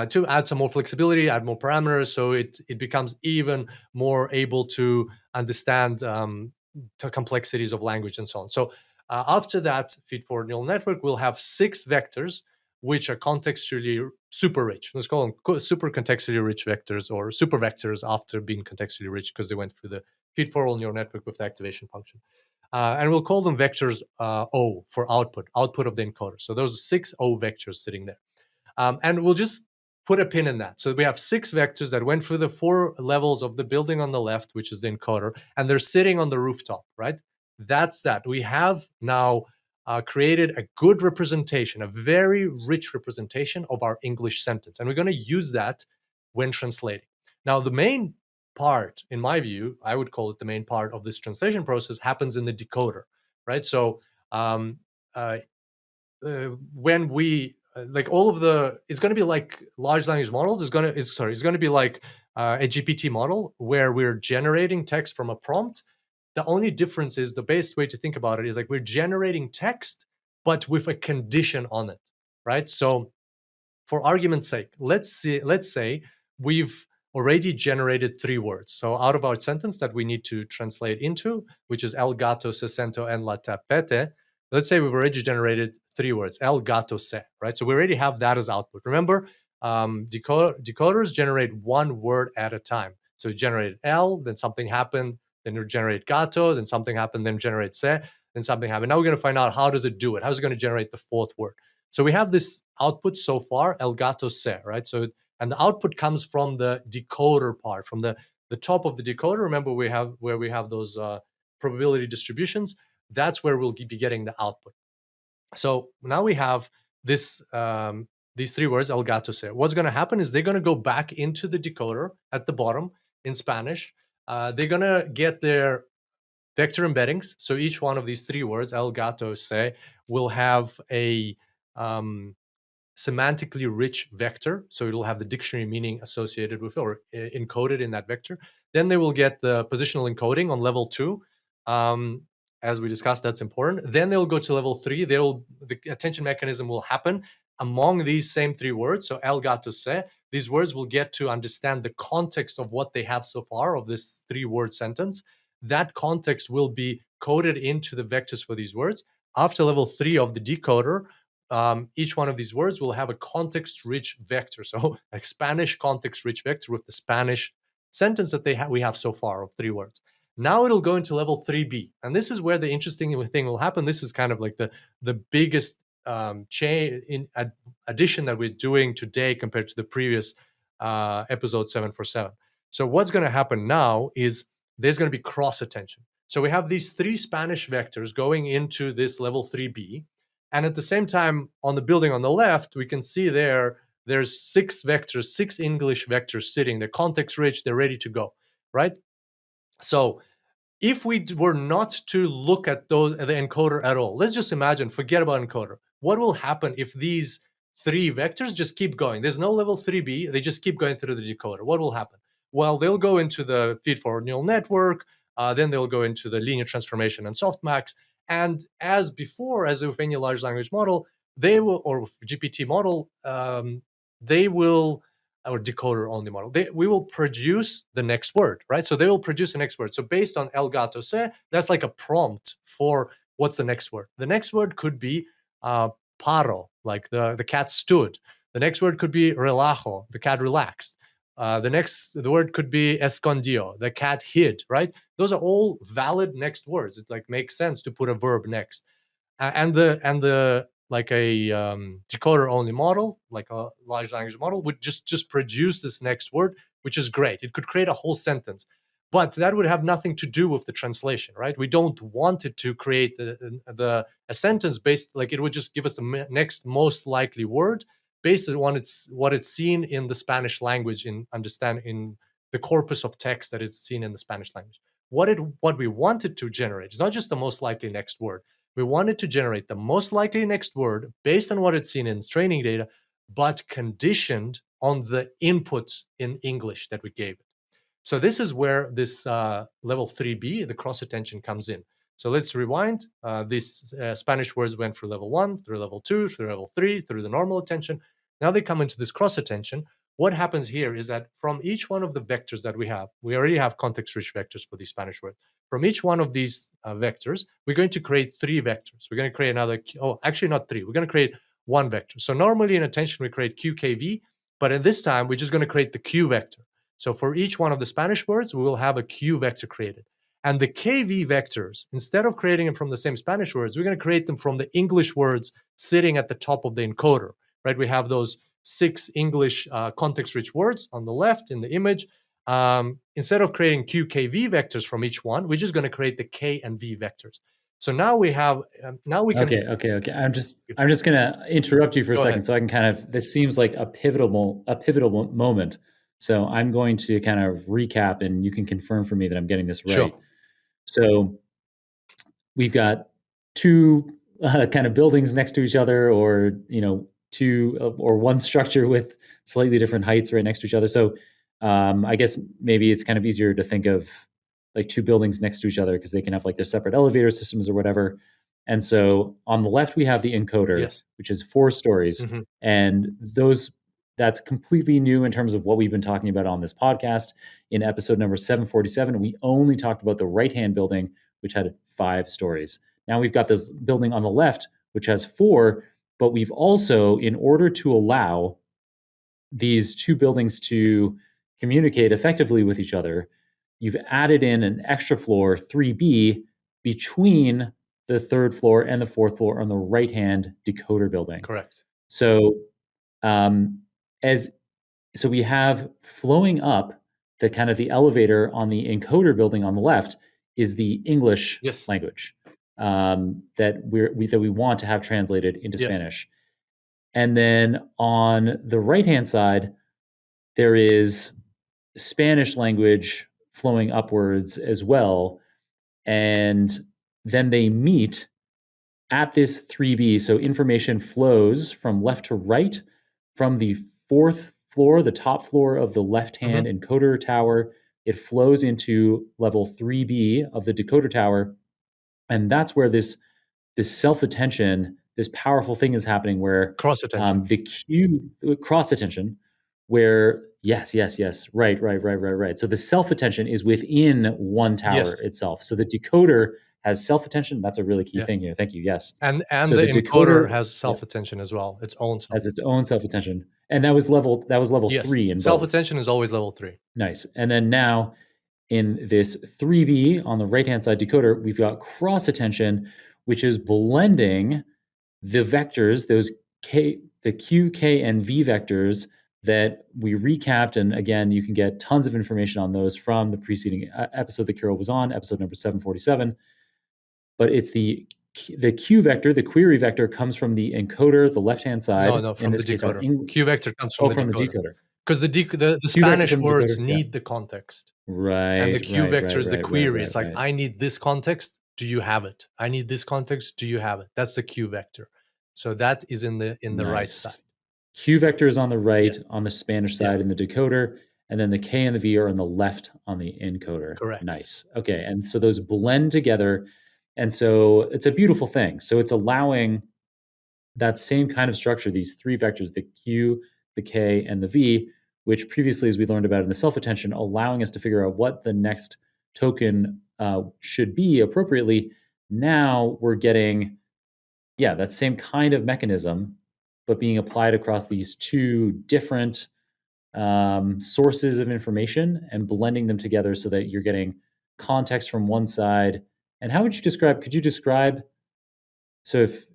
to add some more flexibility, add more parameters, so it becomes even more able to understand the complexities of language and so on. So after that feed-forward neural network, we'll have 6 vectors which are contextually super rich. Let's call them super contextually rich vectors, or super vectors after being contextually rich, because they went through the feed-forward neural network with the activation function. And we'll call them vectors O for output of the encoder. So those are 6 O vectors sitting there. And we'll just put a pin in that. So we have 6 vectors that went through the 4 levels of the building on the left, which is the encoder, and they're sitting on the rooftop, right? That's that. We have now created a good representation, a very rich representation of our English sentence. And we're going to use that when translating. Now, the main part, in my view, I would call it the main part of this translation process, happens in the decoder, right? So when we like all of the, it's going to be like large language models. It's going to be like a GPT model where we're generating text from a prompt. The only difference is, the best way to think about it is like we're generating text, but with a condition on it, right? So for argument's sake, let's say we've already generated 3 words. So out of our sentence that we need to translate into, which is El gato se sentó en la tapete, let's say we've already generated 3 words, El gato se, right? So we already have that as output. Remember, decoders generate 1 word at a time. So it generated El, then something happened, then it generated gato, then something happened, then generate se, then something happened. Now we're going to find out, how does it do it? How is it going to generate the 4th word? So we have this output so far, El gato se, right? So, and the output comes from the decoder part, from the top of the decoder. Remember, we have those probability distributions. That's where we'll be getting the output. So now we have this these 3 words, El gato se. What's going to happen is they're going to go back into the decoder at the bottom in Spanish. They're going to get their vector embeddings. So each one of these 3 words, El gato se, will have a semantically rich vector. So it'll have the dictionary meaning associated with, or encoded in that vector. Then they will get the positional encoding on level 2. As we discussed, that's important. Then they'll go to level 3. The attention mechanism will happen among these same 3 words. So El gato se, these words will get to understand the context of what they have so far of this 3-word sentence. That context will be coded into the vectors for these words. After level 3 of the decoder, each one of these words will have a context-rich vector. So a Spanish context-rich vector with the Spanish sentence that we have so far of 3 words. Now it'll go into level 3B. And this is where the interesting thing will happen. This is kind of like the biggest addition that we're doing today compared to the previous episode 747. So what's going to happen now is there's going to be cross attention. So we have these 3 Spanish vectors going into this level 3B. And at the same time, on the building on the left, we can see there's 6 vectors, 6 English vectors sitting. They're context rich. They're ready to go, right? So if we were not to look at the encoder at all, let's just imagine, forget about encoder. What will happen if these 3 vectors just keep going? There's no level 3B. They just keep going through the decoder. What will happen? Well, they'll go into the feed-forward neural network. Then they'll go into the linear transformation and softmax. And as before, as with any large language model, they will, or GPT model, they will, or decoder-only model, we will produce the next word, right? So they will produce the next word. So based on El gato se, that's like a prompt for what's the next word. The next word could be paro, like the cat stood. The next word could be relajo, the cat relaxed. The word could be escondió, the cat hid, right? Those are all valid next words. It like makes sense to put a verb next. And the like a decoder-only model, like a large language model, would just produce this next word, which is great. It could create a whole sentence, but that would have nothing to do with the translation, right? We don't want it to create a sentence based, like it would just give us the next most likely word based on what it's seen in the Spanish language, in the corpus of text that is seen in the Spanish language. What we wanted to generate is not just the most likely next word. We wanted to generate the most likely next word based on what it's seen in its training data, but conditioned on the inputs in English that we gave it. So this is where this level 3B, the cross attention, comes in. So let's rewind. These Spanish words went through level 1, through level 2, through level 3, through the normal attention. Now they come into this cross attention. What happens here is that from each one of the vectors that we already have context-rich vectors for these Spanish words. From each one of these vectors, we're going to create 3 vectors. We're going to create actually not 3. We're going to create 1 vector. So normally in attention, we create QKV, but in this time, we're just going to create the Q vector. So for each one of the Spanish words, we will have a Q vector created. And the KV vectors, instead of creating them from the same Spanish words, we're going to create them from the English words sitting at the top of the encoder, right? We have those 6 English context-rich words on the left in the image. Instead of creating QKV vectors from each one, we're just going to create the K and V vectors. So now we have, now we can. Okay. I'm just going to interrupt you for a Go second, ahead. so I can this seems like a pivotal moment. So I'm going to kind of recap, and you can confirm for me that I'm getting this right. Sure. So we've got 2 kind of buildings next to each other, or 2 or 1 structure with slightly different heights right next to each other. So I guess maybe it's kind of easier to think of like 2 buildings next to each other because they can have like their separate elevator systems or whatever. And so on the left we have the encoder, Yes. which is 4 stories, and that's completely new in terms of what we've been talking about on this podcast. In episode number 747, we only talked about the right-hand building, which had 5 stories. Now we've got this building on the left, which has 4, but we've also, in order to allow these 2 buildings to communicate effectively with each other, you've added in an extra floor, 3B, between the 3rd floor and the 4th floor on the right-hand decoder building. Correct. So, so we have flowing up the kind of the elevator on the encoder building on the left is the English language that we want to have translated into Spanish. And then on the right-hand side, there is Spanish language flowing upwards as well. And then they meet at this 3B. So information flows from left to right from the 4th floor, the top floor of the left-hand encoder tower. It flows into level 3B of the decoder tower. And that's where this self-attention, this powerful thing is happening, where cross-attention. Cross-attention, where yes, right. So the self-attention is within one tower itself. So the decoder has self-attention. That's a really key thing here. Thank you. Yes. And so the encoder has self-attention as well. Its own self-attention. And that was level 3 in both. Self-attention is always level 3. Nice. And then now in this 3B on the right-hand side decoder, we've got cross-attention, which is blending the vectors, the Q, K, and V vectors that we recapped. And again, you can get tons of information on those from the preceding episode that Kirill was on, episode number 747. But it's the Q vector, the query vector, comes from the encoder, the left-hand side. No, from the decoder. Q vector comes from the decoder. Because the Spanish words need the context. Right. And the Q vector is the query. Right, it's like, I need this context. Do you have it? I need this context. Do you have it? That's the Q vector. So that is in the right side. Q vector is on the right, on the Spanish side in the decoder, and then the K and the V are on the left on the encoder. Correct. Nice. Okay, and so those blend together, and so it's a beautiful thing. So it's allowing that same kind of structure, these 3 vectors, the Q, the K, and the V, which previously, as we learned about in the self-attention, allowing us to figure out what the next token should be appropriately. Now we're getting, that same kind of mechanism, but being applied across these 2 different sources of information and blending them together so that you're getting context from one side. And how would you describe, so if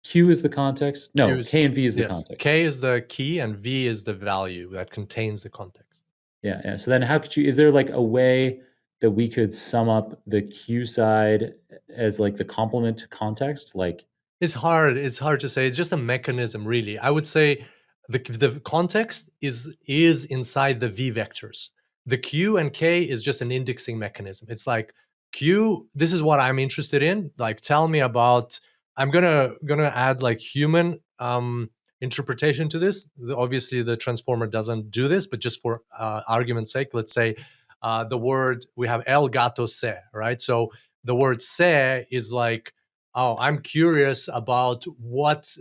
Q is the context. No, Q's, K and V is the yes, context. K is the key and V is the value that contains the context. Yeah, yeah. So then how could you is there like a way that we could sum up the Q side as like the complement to context? Like, It's hard. It's hard to say. It's just a mechanism, really. I would say the context is inside the V vectors. The Q and K is just an indexing mechanism. It's like Q. This is what I'm interested in. Like, tell me about. I'm gonna add like human interpretation to this. Obviously, the transformer doesn't do this, but just for argument's sake, let's say the word we have el gato se, right? So the word se is like, oh, I'm curious about what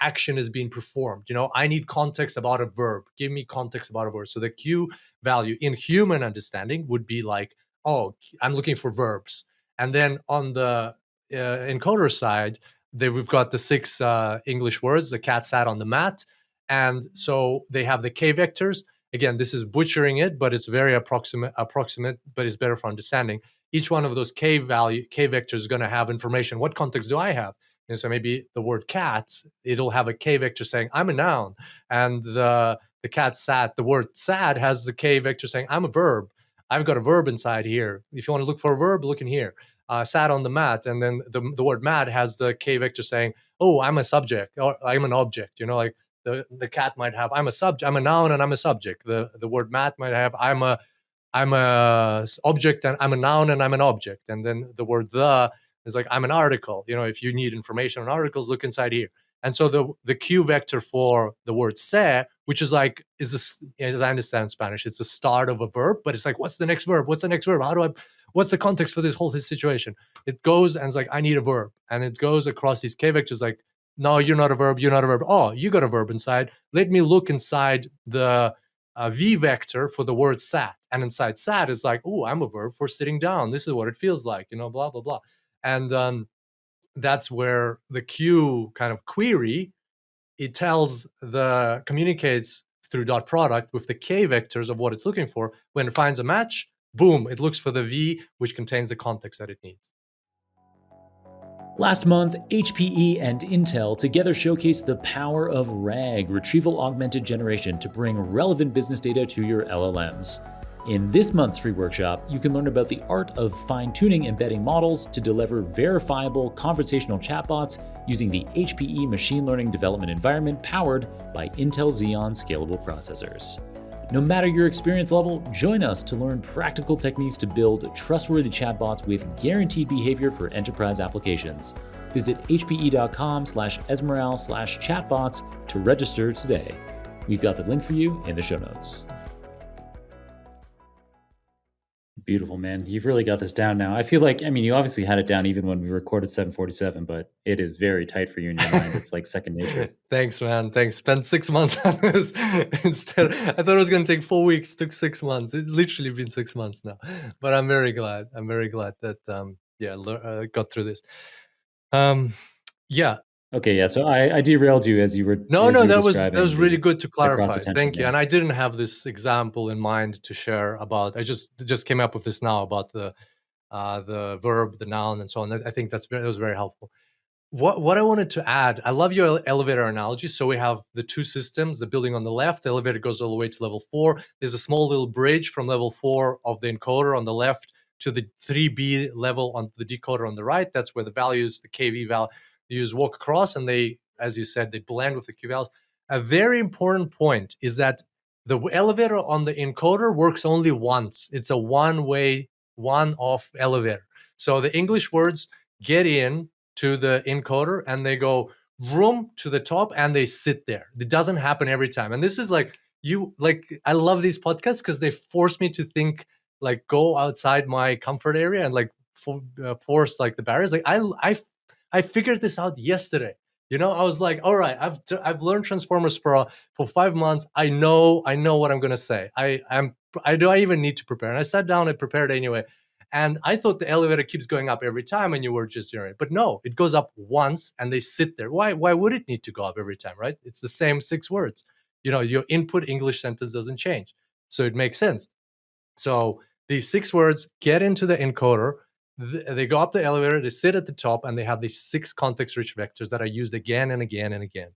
action is being performed. I need context about a verb. Give me context about a verb. So the Q value in human understanding would be like, oh, I'm looking for verbs. And then on the encoder side, we've got the 6 English words. The cat sat on the mat. And so they have the K vectors. Again, this is butchering it, but it's very approximate, but it's better for understanding. Each one of those K vectors is going to have information. What context do I have? And so maybe the word cat, it'll have a K vector saying I'm a noun, and the cat sat. The word sad has the K vector saying I'm a verb. I've got a verb inside here. If you want to look for a verb, look in here. Sat on the mat, and then the word mad has the K vector saying, oh, I'm a subject or I'm an object. Like the cat might have I'm a subject, I'm a noun, and I'm a subject. The word mat might have I'm a object and I'm a noun and I'm an object. And then the word the is like I'm an article. If you need information on articles, look inside here. And so the Q vector for the word se, which is like, as I understand Spanish, it's the start of a verb, but it's like, what's the next verb? What's the next verb? What's the context for this whole situation? It goes and it's like, I need a verb. And it goes across these K vectors like, no, you're not a verb. You're not a verb. Oh, you got a verb inside. Let me look inside the V vector for the word sat. And inside sat is like, oh, I'm a verb for sitting down. This is what it feels like, blah, blah, blah. And that's where the Q kind of query, it communicates through dot product with the K vectors of what it's looking for. When it finds a match, boom, it looks for the V, which contains the context that it needs. Last month, HPE and Intel together showcased the power of RAG, Retrieval Augmented Generation, to bring relevant business data to your LLMs. In this month's free workshop, you can learn about the art of fine-tuning embedding models to deliver verifiable conversational chatbots using the HPE machine learning development environment powered by Intel Xeon scalable processors. No matter your experience level, join us to learn practical techniques to build trustworthy chatbots with guaranteed behavior for enterprise applications. Visit hpe.com/esmeralda/chatbots to register today. We've got the link for you in the show notes. beautiful, man. You've really got this down now. I feel like, you obviously had it down even when we recorded 747, but it is very tight for you in your mind. It's like second nature. Thanks, man. Thanks. Spent 6 months on this instead. I thought it was going to take 4 weeks. It took 6 months. It's literally been 6 months now. But I'm very glad. I'm very glad that got through this. Yeah. Okay, yeah. So I derailed you as you were. No, as you were that was describing really good to clarify. cross-attention Thank you. there. And I didn't have this example in mind to share about. I just came up with this now about the verb, the noun, and so on. I think that was very helpful. What I wanted to add, I love your elevator analogy. So we have the two systems, the building on the left, the elevator goes all the way to level 4. There's a small little bridge from level 4 of the encoder on the left to the 3B level on the decoder on the right. That's where the values, the KV values walk across, and they, as you said, they blend with the Q values. A very important point is that the elevator on the encoder works only once. It's a one-way, one-off elevator. So the English words get in to the encoder and they go vroom to the top and they sit there. It doesn't happen every time. And this is I love these podcasts because they force me to think, like, go outside my comfort area and force like the barriers. Like I figured this out yesterday. I was like, all right, I've learned transformers for 5 months. I know what I'm gonna say. Do I even need to prepare? And I sat down and prepared anyway. And I thought the elevator keeps going up every time and you were just hearing it. But no, it goes up once and they sit there. Why would it need to go up every time, right? It's the same 6 words. Your input English sentence doesn't change. So it makes sense. So these 6 words get into the encoder. They go up the elevator, they sit at the top, and they have these 6 context-rich vectors that are used again and again and again.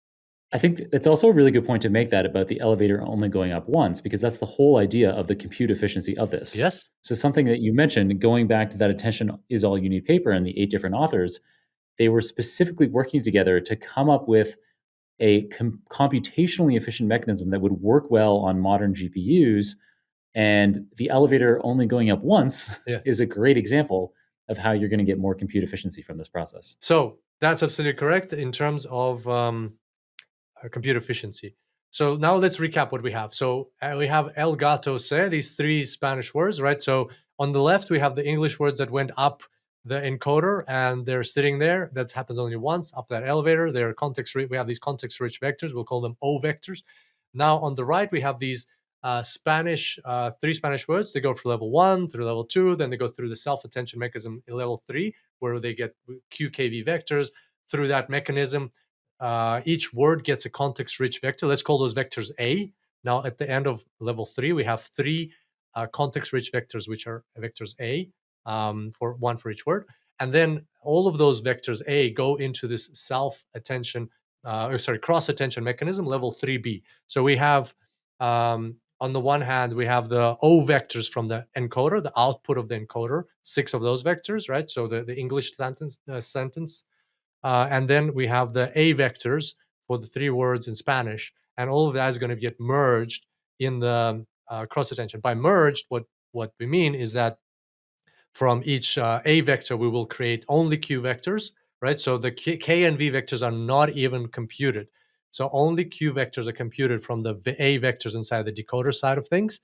I think it's also a really good point to make that about the elevator only going up once, because that's the whole idea of the compute efficiency of this. Yes? So something that you mentioned, going back to that attention is all you need paper and the 8 different authors, they were specifically working together to come up with a computationally efficient mechanism that would work well on modern GPUs. And the elevator only going up once Yeah. is a great example of how you're going to get more compute efficiency from this process. So that's absolutely correct in terms of compute efficiency. So now let's recap what we have. So we have el gato se, these 3 Spanish words, right? So on the left, we have the English words that went up the encoder and they're sitting there. That happens only once up that elevator. They're context-rich. We have these context-rich vectors. We'll call them O vectors. Now on the right, we have these Spanish, 3 Spanish words. They go from level 1 through level 2. Then they go through the self-attention mechanism in level 3, where they get QKV vectors. Through that mechanism, each word gets a context-rich vector. Let's call those vectors A. Now, at the end of level 3, we have 3 context-rich vectors, which are vectors A, for one for each word. And then all of those vectors A go into this cross-attention mechanism, level 3B. So we have, on the one hand, we have the O vectors from the encoder, the output of the encoder, 6 of those vectors, right? So the English sentence. And then we have the A vectors for the 3 words in Spanish. And all of that is going to get merged in the cross-attention. By merged, what we mean is that from each A vector, we will create only Q vectors, right? So the K and V vectors are not even computed. So only Q vectors are computed from the A vectors inside the decoder side of things.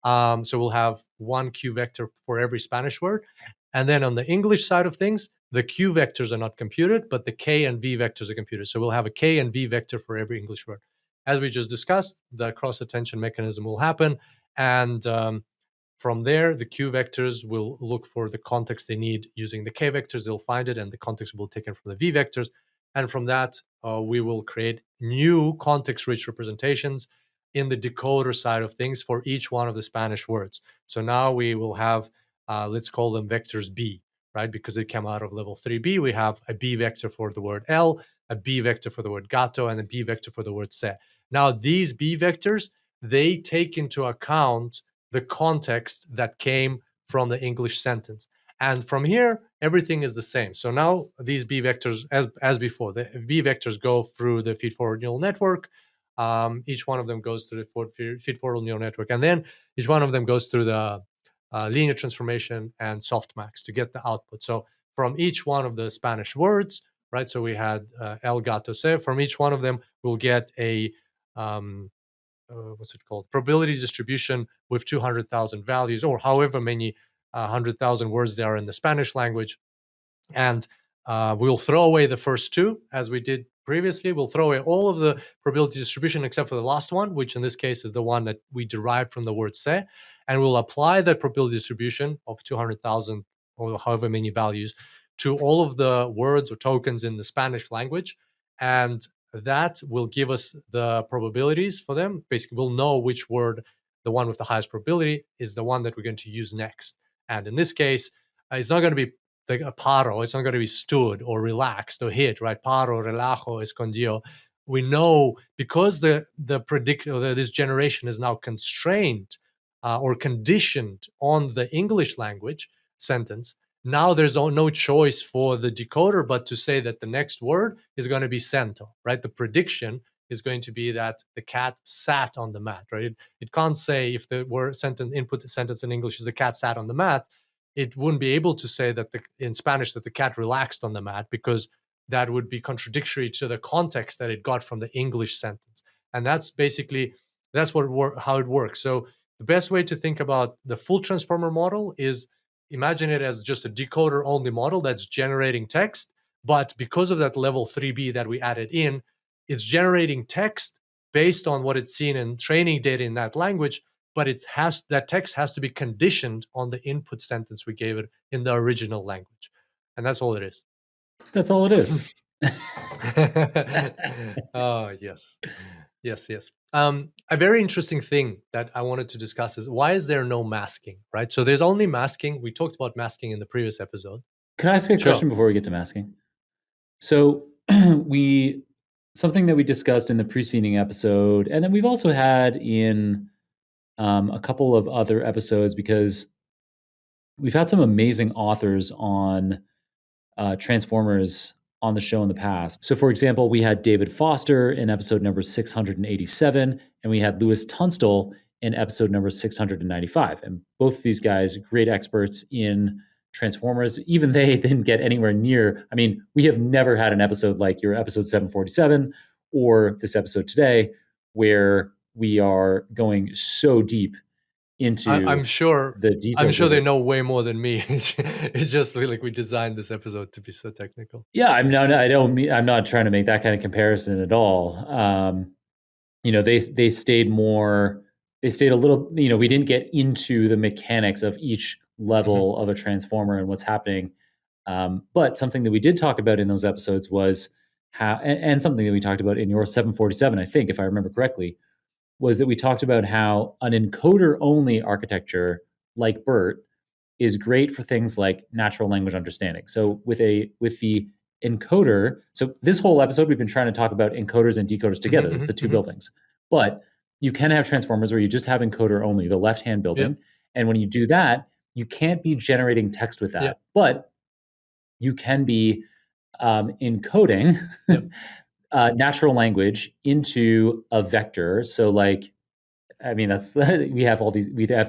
So we'll have 1 Q vector for every Spanish word. And then on the English side of things, the Q vectors are not computed, but the K and V vectors are computed. So we'll have a K and V vector for every English word. As we just discussed, the cross-attention mechanism will happen. And from there, the Q vectors will look for the context they need using the K vectors. They'll find it, and the context will be taken from the V vectors. And from that, we will create new context-rich representations in the decoder side of things for each one of the Spanish words. So now we will have, let's call them vectors B, right? Because it came out of level 3B. We have a B vector for the word L, a B vector for the word gato, and a B vector for the word se. Now, these B vectors, they take into account the context that came from the English sentence. And from here, everything is the same. So now these B vectors, as before, the B vectors go through the feed-forward neural network. Each one of them goes through the feed-forward neural network. And then each one of them goes through the linear transformation and softmax to get the output. So from each one of the Spanish words, right? So we had el gato se. From each one of them, we'll get a what's it called? Probability distribution with 200,000 values, or however many 100,000 words there are in the Spanish language. And we'll throw away the first 2, as we did previously. We'll throw away all of the probability distribution except for the last one, which in this case is the one that we derived from the word se. And we'll apply that probability distribution of 200,000 or however many values to all of the words or tokens in the Spanish language. And that will give us the probabilities for them. Basically, we'll know which word, the one with the highest probability, is the one that we're going to use next. And in this case, it's not going to be like a paro. It's not going to be stood or relaxed or hid, right? Paro, relajo, escondido. We know because the this generation is now constrained or conditioned on the English language sentence. Now there's no choice for the decoder but to say that the next word is going to be sento, right? The prediction is going to be that the cat sat on the mat, right? It can't say if the word input sentence in English is the cat sat on the mat. It wouldn't be able to say that in Spanish that the cat relaxed on the mat, because that would be contradictory to the context that it got from the English sentence. And that's basically how it works. So the best way to think about the full transformer model is imagine it as just a decoder-only model that's generating text, but because of that level 3B that we added in, it's generating text based on what it's seen in training data in that language, but that text has to be conditioned on the input sentence we gave it in the original language. And that's all it is. That's all it is. Oh, yes. Yes, yes. A very interesting thing that I wanted to discuss is why is there no masking, right? So there's only masking. We talked about masking in the previous episode. Can I ask you a Sure. question before we get to masking? So something that we discussed in the preceding episode, and then we've also had in a couple of other episodes, because we've had some amazing authors on Transformers on the show in the past. So, for example, we had David Foster in episode number 687, and we had Louis Tunstall in episode number 695. And both of these guys, great experts in Transformers. Even they didn't get anywhere near. I mean, we have never had an episode like your episode 747 or this episode today, where we are going so deep into I'm sure the details. they know way more than me. It's just like we designed this episode to be so technical. Yeah, I'm not trying to make that kind of comparison at all. They stayed more. They stayed a little. We didn't get into the mechanics of each level of a transformer and what's happening. But something that we did talk about in those episodes was how, and something that we talked about in your 747, I think, if I remember correctly, was that we talked about how an encoder-only architecture like BERT is great for things like natural language understanding. So with the encoder, so this whole episode we've been trying to talk about encoders and decoders together. It's the two buildings. But you can have transformers where you just have encoder only, the left-hand building. And when you do that, you can't be generating text with that. But you can be encoding natural language into a vector. So that's we have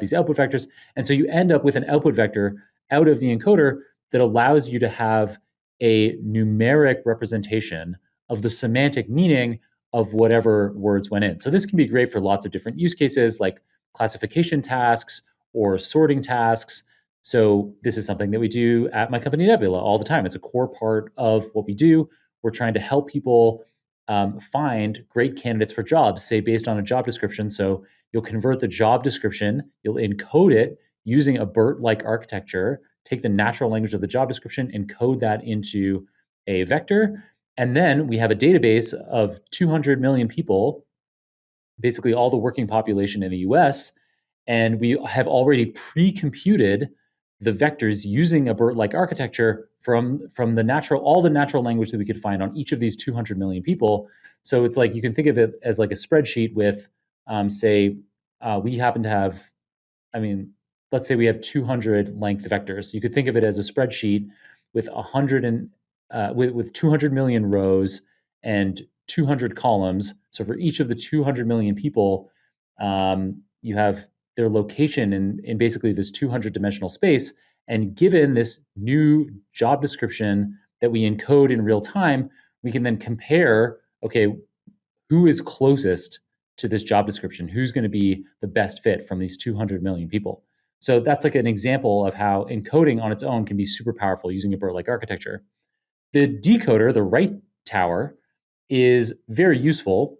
these output vectors, and so you end up with an output vector out of the encoder that allows you to have a numeric representation of the semantic meaning of whatever words went in. So this can be great for lots of different use cases, like classification tasks or sorting tasks. So this is something that we do at my company Nebula all the time. It's a core part of what we do. We're trying to help people find great candidates for jobs, say based on a job description. So you'll convert the job description, you'll encode it using a BERT-like architecture, take the natural language of the job description, encode that into a vector, and then we have a database of 200 million people, basically all the working population in the US, and we have already pre-computed the vectors using a BERT-like architecture from all the natural language that we could find on each of these 200 million people. So it's like you can think of it as like a spreadsheet with, we happen to have, let's say we have 200 length vectors. You could think of it as a spreadsheet with 200 million rows and 200 columns. So for each of the 200 million people, you have their location in basically this 200 dimensional space. And given this new job description that we encode in real time, we can then compare, okay, who is closest to this job description? Who's going to be the best fit from these 200 million people? So that's like an example of how encoding on its own can be super powerful using a BERT-like architecture. The decoder, the right tower, is very useful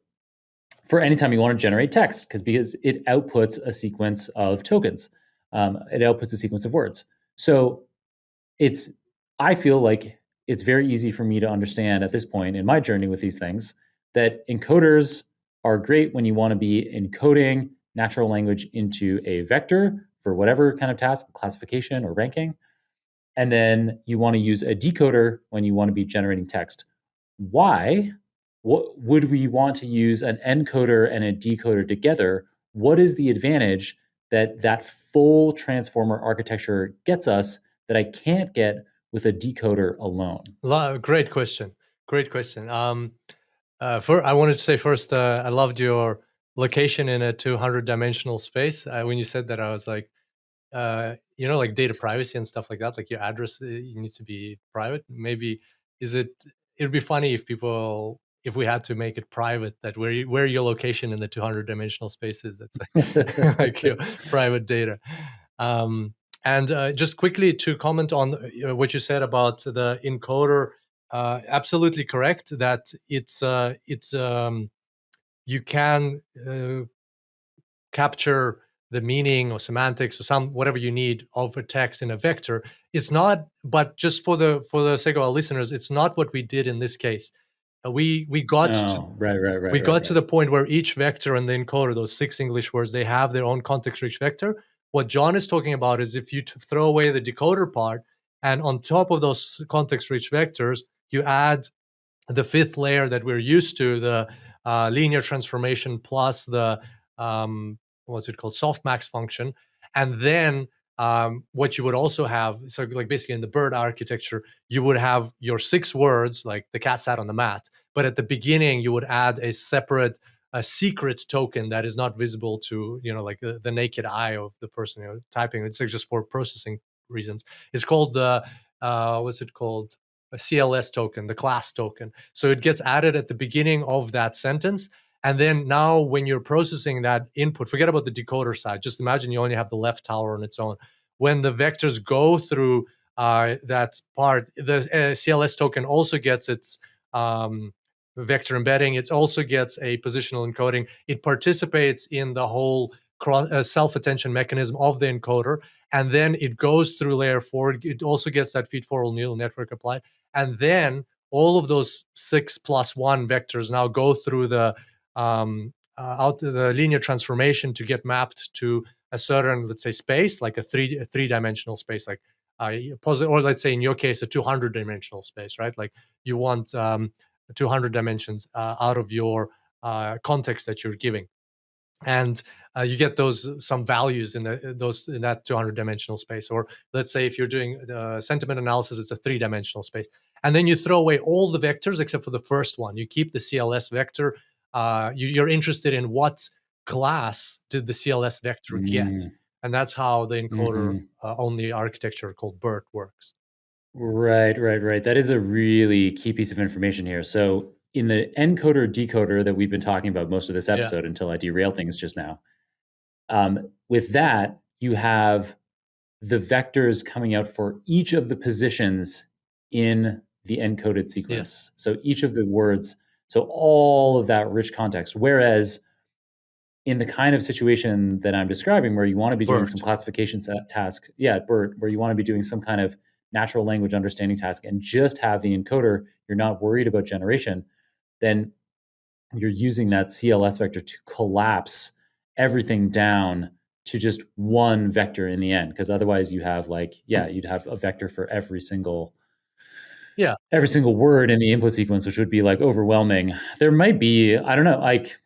for anytime you want to generate text because it outputs a sequence of tokens. It outputs a sequence of words. So I feel like it's very easy for me to understand at this point in my journey with these things that encoders are great when you want to be encoding natural language into a vector for whatever kind of task, classification or ranking. And then you want to use a decoder when you want to be generating text. Why would we want to use an encoder and a decoder together? What is the advantage that full transformer architecture gets us that I can't get with a decoder alone? Great question. Great question. I wanted to say first, I loved your location in a 200 dimensional space. When you said that, I was like, like data privacy and stuff like that, like your address needs to be private. Maybe it'd be funny if we had to make it private, that where your location in the 200 dimensional space is, that's like, like your private data. And just quickly to comment on what you said about the encoder, absolutely correct that you can capture the meaning or semantics or whatever you need of a text in a vector. It's not, but just for the sake of our listeners, it's not what we did in this case. We got to the point where each vector in the encoder, those 6 English words, they have their own context-rich vector. What John is talking about is if you throw away the decoder part, and on top of those context-rich vectors, you add the 5th layer that we're used to, the linear transformation plus the what's it called, softmax function, and then what you would also have, so like basically in the BERT architecture, you would have your 6 words, like the cat sat on the mat, but at the beginning you would add a separate secret token that is not visible to, like the naked eye of the person typing. It's like just for processing reasons. It's called the what's it called? A CLS token, the class token. So it gets added at the beginning of that sentence. And then now when you're processing that input, forget about the decoder side. Just imagine you only have the left tower on its own. When the vectors go through that part, the CLS token also gets its vector embedding. It also gets a positional encoding. It participates in the whole self-attention mechanism of the encoder. And then it goes through layer 4. It also gets that feed-forward neural network applied. And then all of those 6 plus 1 vectors now go through the linear transformation to get mapped to a certain, let's say, space, like a three-dimensional space, like or let's say in your case, a 200-dimensional space, right? Like you want 200 dimensions out of your context that you're giving. And you get some values in that 200-dimensional space. Or let's say if you're doing sentiment analysis, it's a 3-dimensional space. And then you throw away all the vectors except for the first one. You keep the CLS vector. You're interested in what class did the CLS vector get. And that's how the encoder-only architecture called BERT works. Right. That is a really key piece of information here. So in the encoder-decoder that we've been talking about most of this episode until I derailed things just now, with that, you have the vectors coming out for each of the positions in the encoded sequence. So each of the words, so all of that rich context. Whereas in the kind of situation that I'm describing where you want to be doing some classification task, BERT, where you want to be doing some kind of natural language understanding task and just have the encoder, you're not worried about generation, then you're using that CLS vector to collapse everything down to just one vector in the end. Because otherwise you have you'd have a vector for every single word in the input sequence, which would be like overwhelming. There might be, I don't know, like,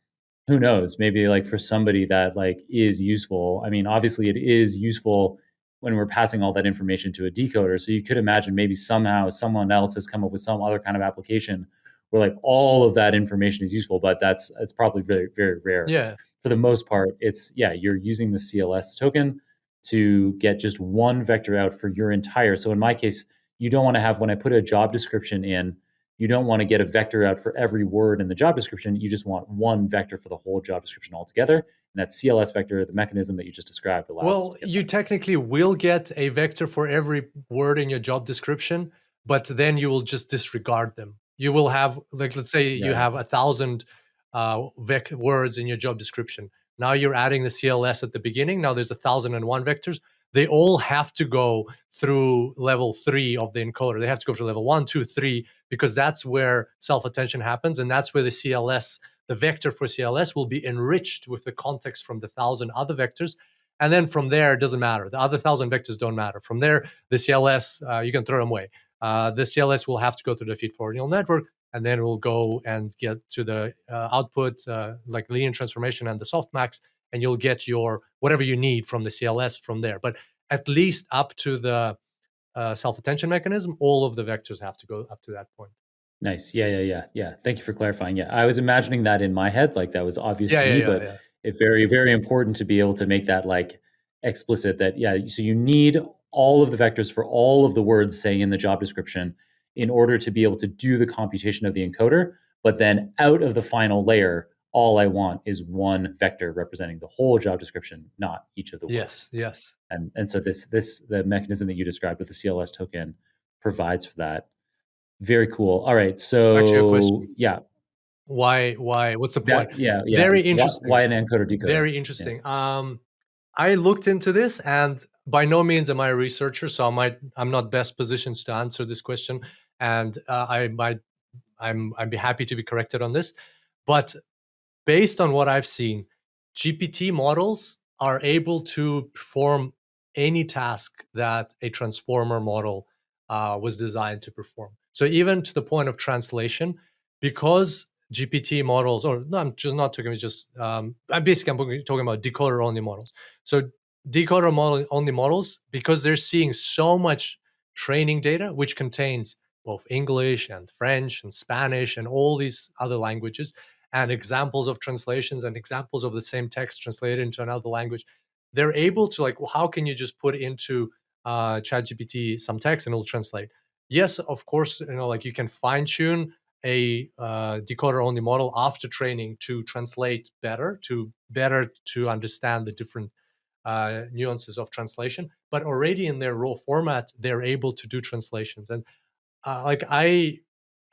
who knows, maybe like for somebody that like is useful. I mean, obviously it is useful when we're passing all that information to a decoder. So you could imagine maybe somehow someone else has come up with some other kind of application where like all of that information is useful, but it's probably very, very rare. Yeah. For the most part, it's you're using the CLS token to get just one vector out for your entire. So in my case, you don't want to have, when I put a job description in, you don't want to get a vector out for every word in the job description. You just want one vector for the whole job description altogether. And that CLS vector, the mechanism that you just described, allows us to get you technically will get a vector for every word in your job description, but then you will just disregard them. You will have, like, let's say you have 1,000 words in your job description. Now you're adding the CLS at the beginning. Now there's 1,001 vectors. They all have to go through level 3 of the encoder. They have to go through level 1, 2, 3, because that's where self-attention happens. And that's where the CLS, the vector for CLS, will be enriched with the context from the 1,000 other vectors. And then from there, it doesn't matter. The other 1,000 vectors don't matter. From there, the CLS, you can throw them away. The CLS will have to go through the feed-forward neural network, and then we'll go and get to the output, like linear transformation and the softmax, and you'll get your whatever you need from the CLS from there. But at least up to the self-attention mechanism, all of the vectors have to go up to that point. Nice. Yeah. Thank you for clarifying. Yeah, I was imagining that in my head, like that was obvious to me, but it's very, very important to be able to make that like explicit that, so you need all of the vectors for all of the words, say, in the job description in order to be able to do the computation of the encoder. But then out of the final layer, all I want is one vector representing the whole job description, not each of the words. Yes. And so the mechanism that you described with the CLS token provides for that. Very cool. All right. So actually, a question. Yeah. Why? What's the point? Yeah. Very interesting. Why an encoder-decoder? Very interesting. I looked into this, and by no means am I a researcher, so I'm not best positioned to answer this question, and I'd be happy to be corrected on this. But based on what I've seen, GPT models are able to perform any task that a transformer model was designed to perform. So even to the point of translation, because GPT models, or no, I'm just not talking about I'm talking about decoder-only models. So decoder-only models, because they're seeing so much training data, which contains both English and French and Spanish and all these other languages, and examples of translations and examples of the same text translated into another language, they're able to, like, well, how can you just put into ChatGPT some text and it'll translate? Yes, of course, like you can fine tune a decoder only model after training to translate better to understand the different nuances of translation. But already in their raw format, they're able to do translations. And like I'm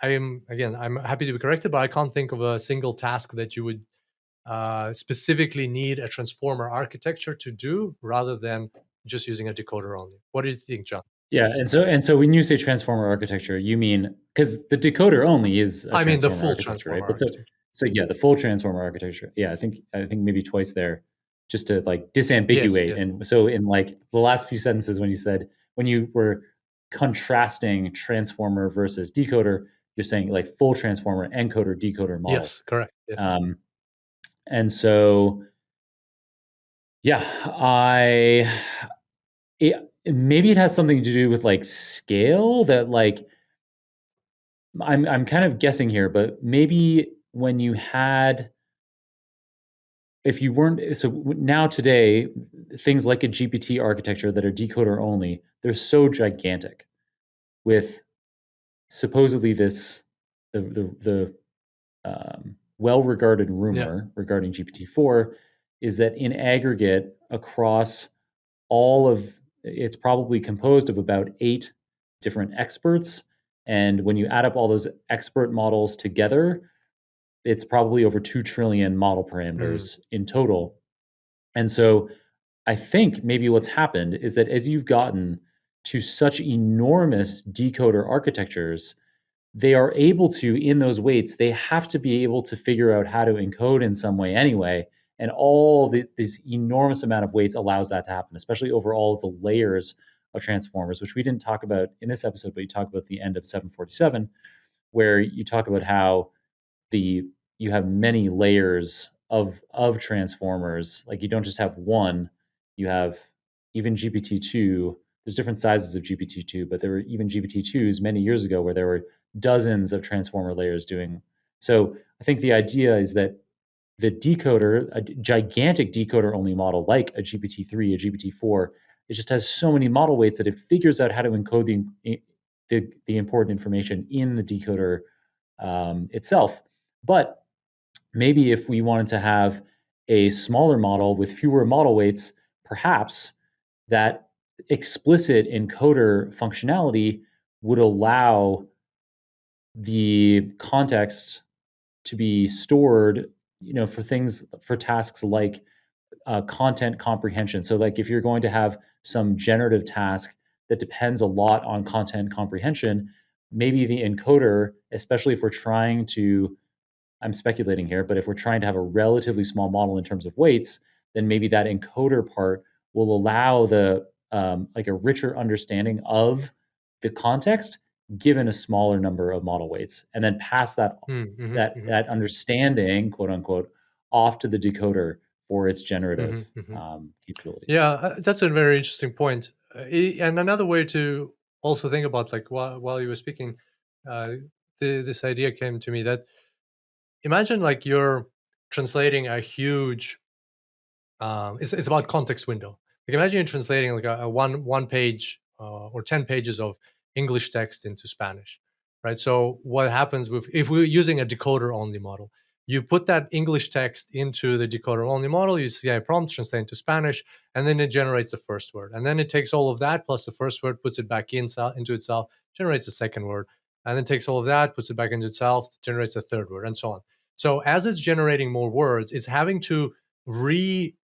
happy to be corrected, but I can't think of a single task that you would specifically need a transformer architecture to do rather than just using a decoder only. What do you think, John? Yeah, and so when you say transformer architecture, you mean, because the decoder only is a I mean the transformer full architecture, right? transformer But so architecture. so yeah, the full transformer architecture. Yeah, I think maybe twice there, just to like Yes, disambiguate. yes. And so in like the last few sentences, when you were contrasting transformer versus decoder, you're saying like full transformer, encoder, decoder model. Yes, correct. Yes. Um, and so yeah, maybe it has something to do with like scale, that like I'm kind of guessing here, but maybe when you had, if you weren't, now today, things like a GPT architecture that are decoder only, they're so gigantic with supposedly this, the well-regarded Yeah. rumor regarding GPT-4 is that in aggregate across all of, it's probably composed of about 8 different experts, and when you add up all those expert models together, it's probably over 2 trillion model Mm. parameters in total. And so I think maybe what's happened is that as you've gotten to such enormous decoder architectures, they are able to, in those weights, they have to be able to figure out how to encode in some way anyway. And this enormous amount of weights allows that to happen, especially over all of the layers of transformers, which we didn't talk about in this episode, but you talk about the end of 747, where you talk about how the you have many layers of transformers. Like you don't just have one, you have even GPT-2. There's different sizes of GPT-2, but there were even GPT-2s many years ago where there were dozens of transformer layers doing. So I think the idea is that the decoder, a gigantic decoder only model like a GPT-3, a GPT-4, it just has so many model weights that it figures out how to encode the important information in the decoder itself. But maybe if we wanted to have a smaller model with fewer model weights, perhaps that explicit encoder functionality would allow the context to be stored, for tasks like content comprehension. So, like if you're going to have some generative task that depends a lot on content comprehension, maybe the encoder, especially if we're trying to, I'm speculating here, but if we're trying to have a relatively small model in terms of weights, then maybe that encoder part will allow the like a richer understanding of the context given a smaller number of model weights, and then pass that Mm, that mhm, that understanding, quote unquote, off to the decoder for its generative mhm, mhm. capabilities. Yeah, that's a very interesting point. And another way to also think about, like, while you were speaking, uh, this idea came to me that imagine like you're translating a huge. It's about context window. Like imagine you're translating like a one page or 10 pages of English text into Spanish, right? So what happens if we're using a decoder only model? You put that English text into the decoder only model, you see a prompt, translate into Spanish, and then it generates the first word. And then it takes all of that plus the first word, puts it back into itself, generates the second word, and then takes all of that, puts it back into itself, generates a third word, and so on. So as it's generating more words, it's having to re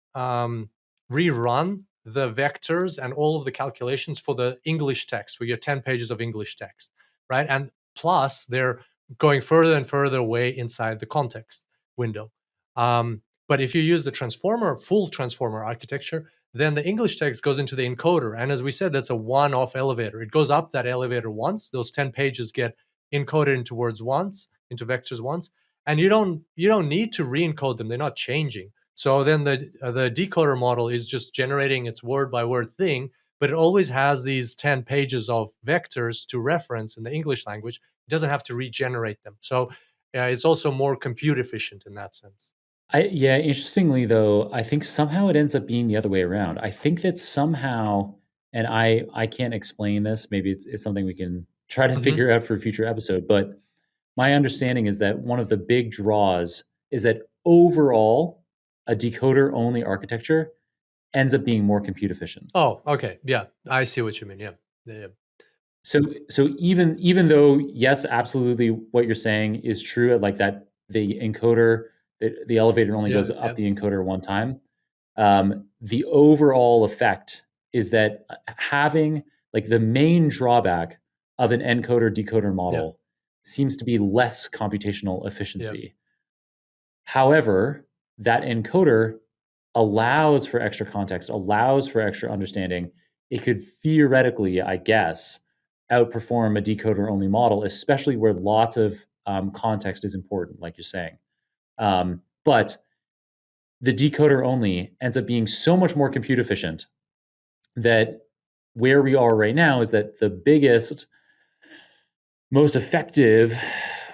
rerun the vectors and all of the calculations for the English text, for your 10 pages of English text, right? And plus, they're going further and further away inside the context window. But if you use the full transformer architecture, then the English text goes into the encoder. And as we said, that's a one-off elevator. It goes up that elevator once. Those 10 pages get encoded into words once, into vectors once. And you don't need to re-encode them. They're not changing. So then the decoder model is just generating its word-by-word thing, but it always has these 10 pages of vectors to reference in the English language. It doesn't have to regenerate them. So it's also more compute efficient in that sense. Yeah, interestingly though, I think somehow it ends up being the other way around. I think that somehow, and I can't explain this. Maybe it's something we can try to Mhm. figure out for a future episode. But my understanding is that one of the big draws is that overall, a decoder only architecture ends up being more compute efficient. Oh, okay. Yeah, I see what you mean. Yeah. Yeah. So even though yes, absolutely, what you're saying is true at like that the encoder the elevator only Yeah. goes Yeah. up the encoder one time. The overall effect is that having like the main drawback of an encoder decoder model seems to be less computational efficiency. However, that encoder allows for extra context, allows for extra understanding. It could theoretically, I guess, outperform a decoder only model, especially where lots of context is important, like you're saying. But the decoder only ends up being so much more compute efficient that where we are right now is that the biggest, most effective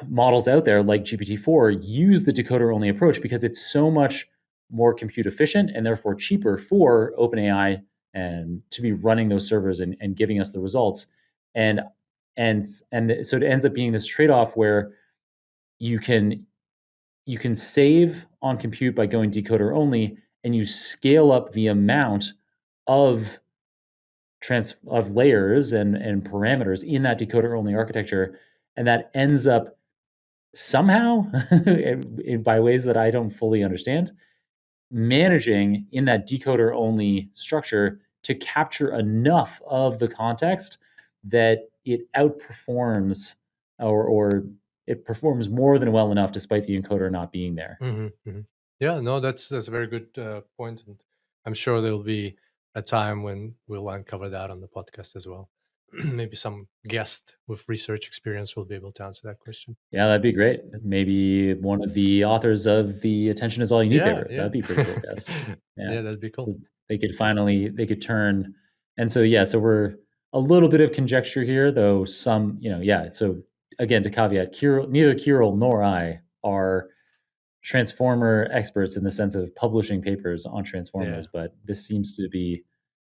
models out there, like GPT-4, use the decoder only approach because it's so much more compute efficient and therefore cheaper for OpenAI and to be running those servers and giving us the results. And so it ends up being this trade-off where you can you can save on compute by going decoder only, and you scale up the amount of of layers and parameters in that decoder only architecture, and that ends up somehow by ways that I don't fully understand, managing in that decoder only structure to capture enough of the context that it outperforms or it performs more than well enough despite the encoder not being there. Yeah, no, that's a very good point, and I'm sure there'll be a time when we'll uncover that on the podcast as well. Maybe some guest with research experience will be able to answer that question. Yeah, that'd be great. Maybe one of the authors of the Attention is All You Need Yeah, paper. yeah. That'd be pretty cool, guys. Yeah. Yeah, that'd be cool. They could turn. And so, yeah, so we're a little bit of conjecture here, though some, yeah. So again, to caveat, neither Kirill nor I are transformer experts in the sense of publishing papers on transformers, Yeah. but this seems to be,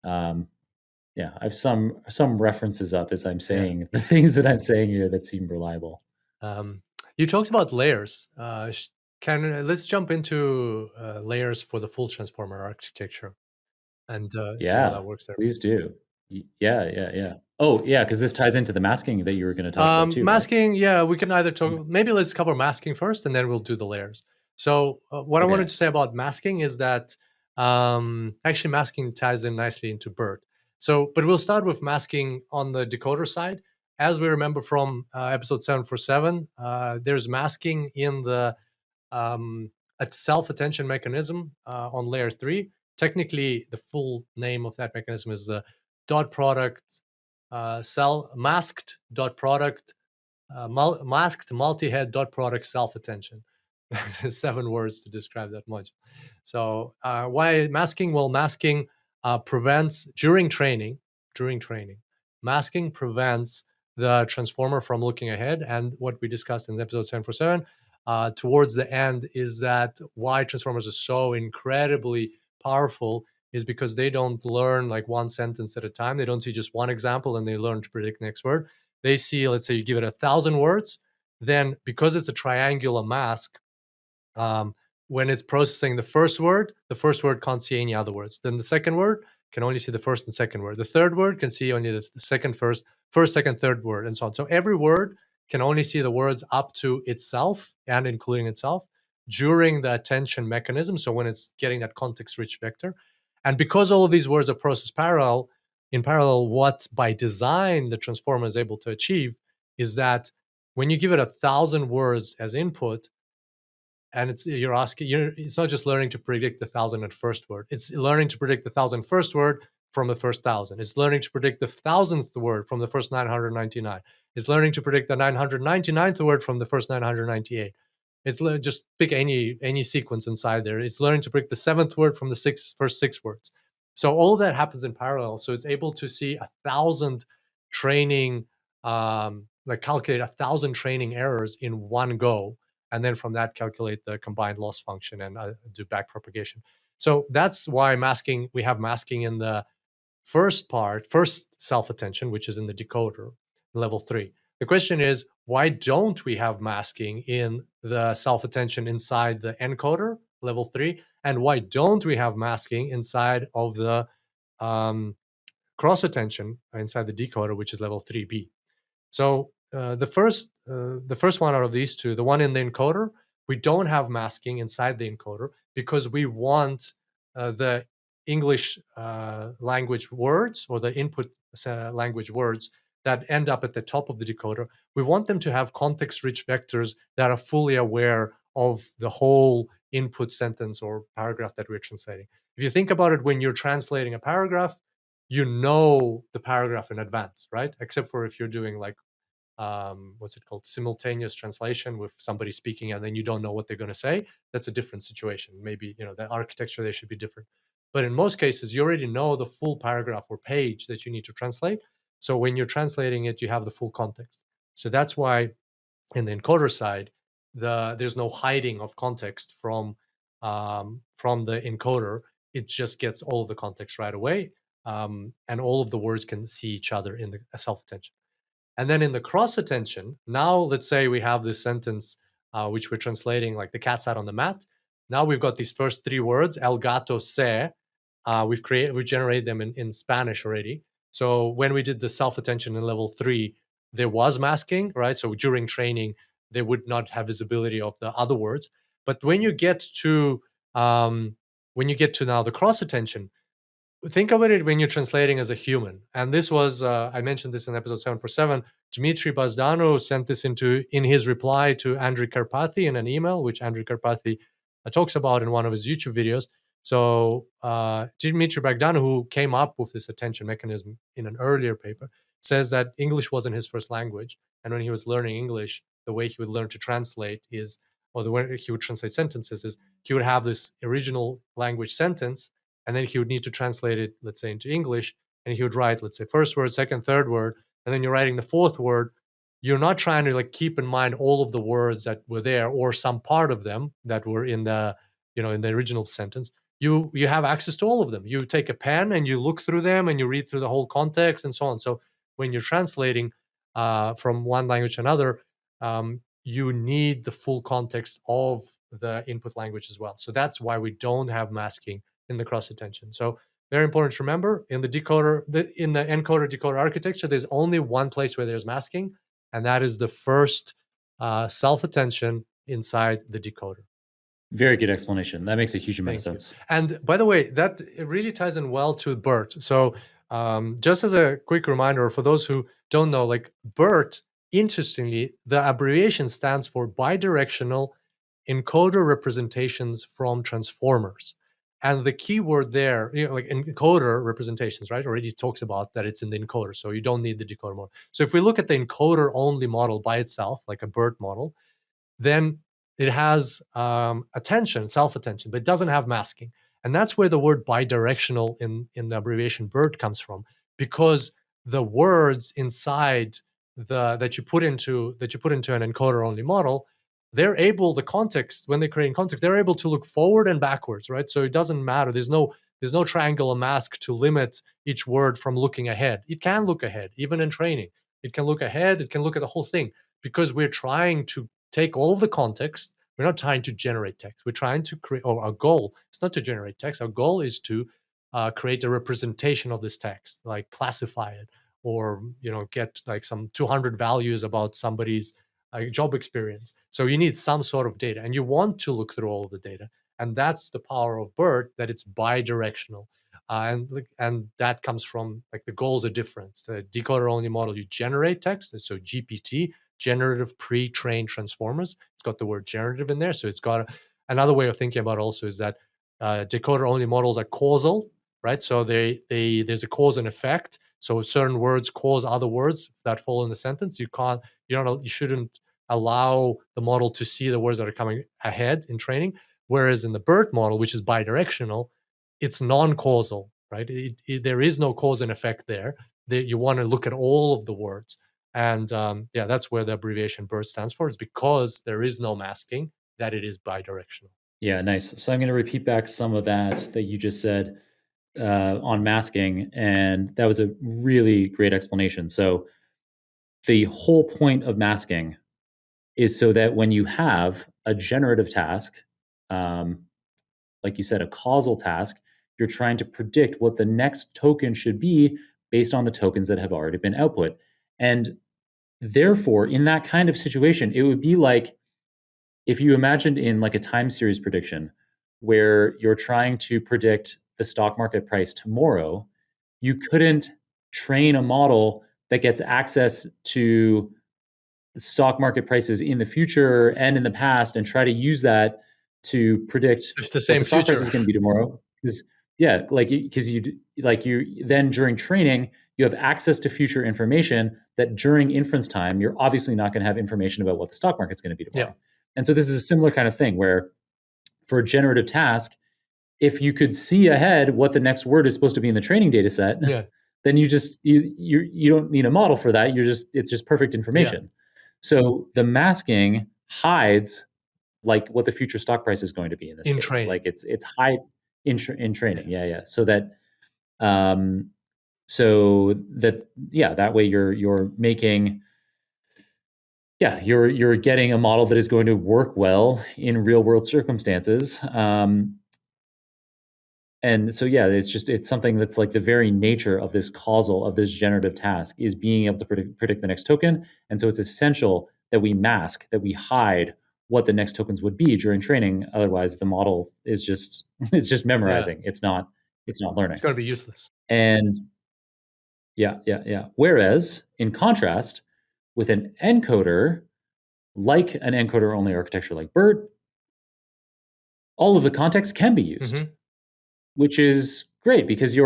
yeah, I have some references up as I'm saying the things that I'm saying here that seem reliable. You talked about layers. Let's jump into layers for the full transformer architecture and see how that Yeah, works there. please do. Yeah. Oh, yeah, because this ties into the masking that you were going to talk about too, right? Masking, yeah, we can either talk. Maybe let's cover masking first, and then we'll do the layers. So, what I wanted Okay. to say about masking is that actually masking ties in nicely into BERT. So, but we'll start with masking on the decoder side. As we remember from episode 747, there's masking in the self-attention mechanism on layer 3. Technically, the full name of that mechanism is the dot product masked dot product masked multi-head dot product self-attention. 7 words to describe that module. So why masking? Well, masking prevents during training. Masking prevents the transformer from looking ahead. And what we discussed in episode 747 towards the end is that why transformers are so incredibly powerful is because they don't learn like one sentence at a time. They don't see just one example and they learn to predict the next word. They see, let's say you give it 1,000 words, then because it's a triangular mask, when it's processing the first word can't see any other words. Then the second word can only see the first and second word. The third word can see only the second, first, second, third word, and so on. So every word can only see the words up to itself and including itself during the attention mechanism. So when it's getting that context-rich vector. And because all of these words are processed in parallel, what by design the transformer is able to achieve is that when you give it 1,000 words as input, and it's not just learning to predict the 1,001st word. It's learning to predict the 1,001st word from the first 1,000. It's learning to predict the 1,000th word from the first 999. It's learning to predict the 999th word from the first 998. It's just pick any sequence inside there. It's learning to predict the 7th word from the first 6 words. So all of that happens in parallel. So it's able to see 1,000 training, calculate 1,000 training errors in one go, and then from that calculate the combined loss function and do backpropagation. So that's why we have masking in the first self-attention, which is in the decoder, level 3. The question is, why don't we have masking in the self-attention inside the encoder, level 3? And why don't we have masking inside of the cross-attention, inside the decoder, which is level 3b? So the first one out of these two, the one in the encoder, we don't have masking inside the encoder because we want the English language words, or the input language words that end up at the top of the decoder. We want them to have context-rich vectors that are fully aware of the whole input sentence or paragraph that we're translating. If you think about it, when you're translating a paragraph, you know the paragraph in advance, right? Except for if you're doing like what's it called, simultaneous translation with somebody speaking and then you don't know what they're going to say. That's a different situation. Maybe the architecture there should be different, but in most cases you already know the full paragraph or page that you need to translate. So when you're translating it, you have the full context. So that's why in the encoder side, there's no hiding of context from the encoder. It just gets all of the context right away, and all of the words can see each other in the self-attention. And then in the cross attention, now let's say we have this sentence which we're translating, like the cat sat on the mat. Now we've got these first 3 words, el gato se. We generated them in Spanish already. So when we did the self-attention in level 3, there was masking, right? So during training, they would not have visibility of the other words. But when you get to now the cross attention, think about it when you're translating as a human. And this was, I mentioned this in episode 747. Dmitry Bazdano sent this in his reply to Andrew Karpathy in an email, which Andrew Karpathy talks about in one of his YouTube videos. So Dmitry Bazdano, who came up with this attention mechanism in an earlier paper, says that English wasn't his first language. And when he was learning English, the way he would learn to translate the way he would translate sentences is he would have this original language sentence, and then he would need to translate it, let's say, into English, and he would write, let's say, first word, second, third word, and then you're writing the fourth word. You're not trying to keep in mind all of the words that were there or some part of them that were in the original sentence. You have access to all of them. You take a pen and you look through them and you read through the whole context and so on. So when you're translating from one language to another, you need the full context of the input language as well. So that's why we don't have masking in the cross attention. So very important to remember, in the encoder-decoder architecture, there's only one place where there's masking, and that is the first self-attention inside the decoder. Very good explanation. That makes a huge amount of sense. And by the way, that really ties in well to BERT. So just as a quick reminder, for those who don't know, BERT, interestingly, the abbreviation stands for bidirectional encoder representations from transformers. And the key word there, encoder representations, right, already talks about that it's in the encoder, so you don't need the decoder model. So if we look at the encoder-only model by itself, like a BERT model, then it has attention, self-attention, but it doesn't have masking. And that's where the word bidirectional in the abbreviation BERT comes from, because the words inside that you put into an encoder-only model, they're able, the context, when they create context, they're able to look forward and backwards, right? So it doesn't matter. There's no triangular mask to limit each word from looking ahead. It can look ahead, even in training. It can look ahead. It can look at the whole thing, because we're trying to take all of the context. We're not trying to generate text. We're trying to create, or our goal is not to generate text. Our goal is to create a representation of this text, like classify it, or get some 200 values about somebody's job experience. So you need some sort of data, and you want to look through all of the data. And that's the power of BERT, that it's bidirectional. and that comes from like the goals are different. The decoder-only model, you generate text, so GPT, generative pre-trained transformers. It's got the word generative in there, so it's got another way of thinking about it also is that decoder-only models are causal, right? So there's a cause and effect. So certain words cause other words that fall in the sentence. You shouldn't allow the model to see the words that are coming ahead in training. Whereas in the BERT model, which is bidirectional, it's non-causal, right? There is no cause and effect there. You want to look at all of the words. And that's where the abbreviation BERT stands for. It's because there is no masking that it is bidirectional. Yeah, nice. So I'm going to repeat back some of that you just said on masking, and that was a really great explanation. So the whole point of masking is so that when you have a generative task, like you said, a causal task, you're trying to predict what the next token should be based on the tokens that have already been output. And therefore, in that kind of situation, it would be like if you imagined in like a time series prediction where you're trying to predict the stock market price tomorrow, you couldn't train a model that gets access to stock market prices in the future and in the past and try to use that to predict It's the what same the stock price future. is going to be tomorrow. Because you during training you have access to future information that during inference time you're obviously not going to have information about what the stock market's going to be tomorrow. And so this is a similar kind of thing where for a generative task, if you could see ahead what the next word is supposed to be in the training data set, then you don't need a model for that. It's just perfect information. So the masking hides like what the future stock price is going to be in this case. Training. Like it's hide in training. Yeah. So that that way you're making you're getting a model that is going to work well in real world circumstances. And so, it's something that's like the very nature of this generative task is being able to predict the next token. And so it's essential that we mask, that we hide what the next tokens would be during training. Otherwise, the model is it's just memorizing. It's not learning. It's going to be useless. And yeah. Whereas, in contrast, with an encoder, like an encoder-only architecture like BERT, all of the context can be used, which is great because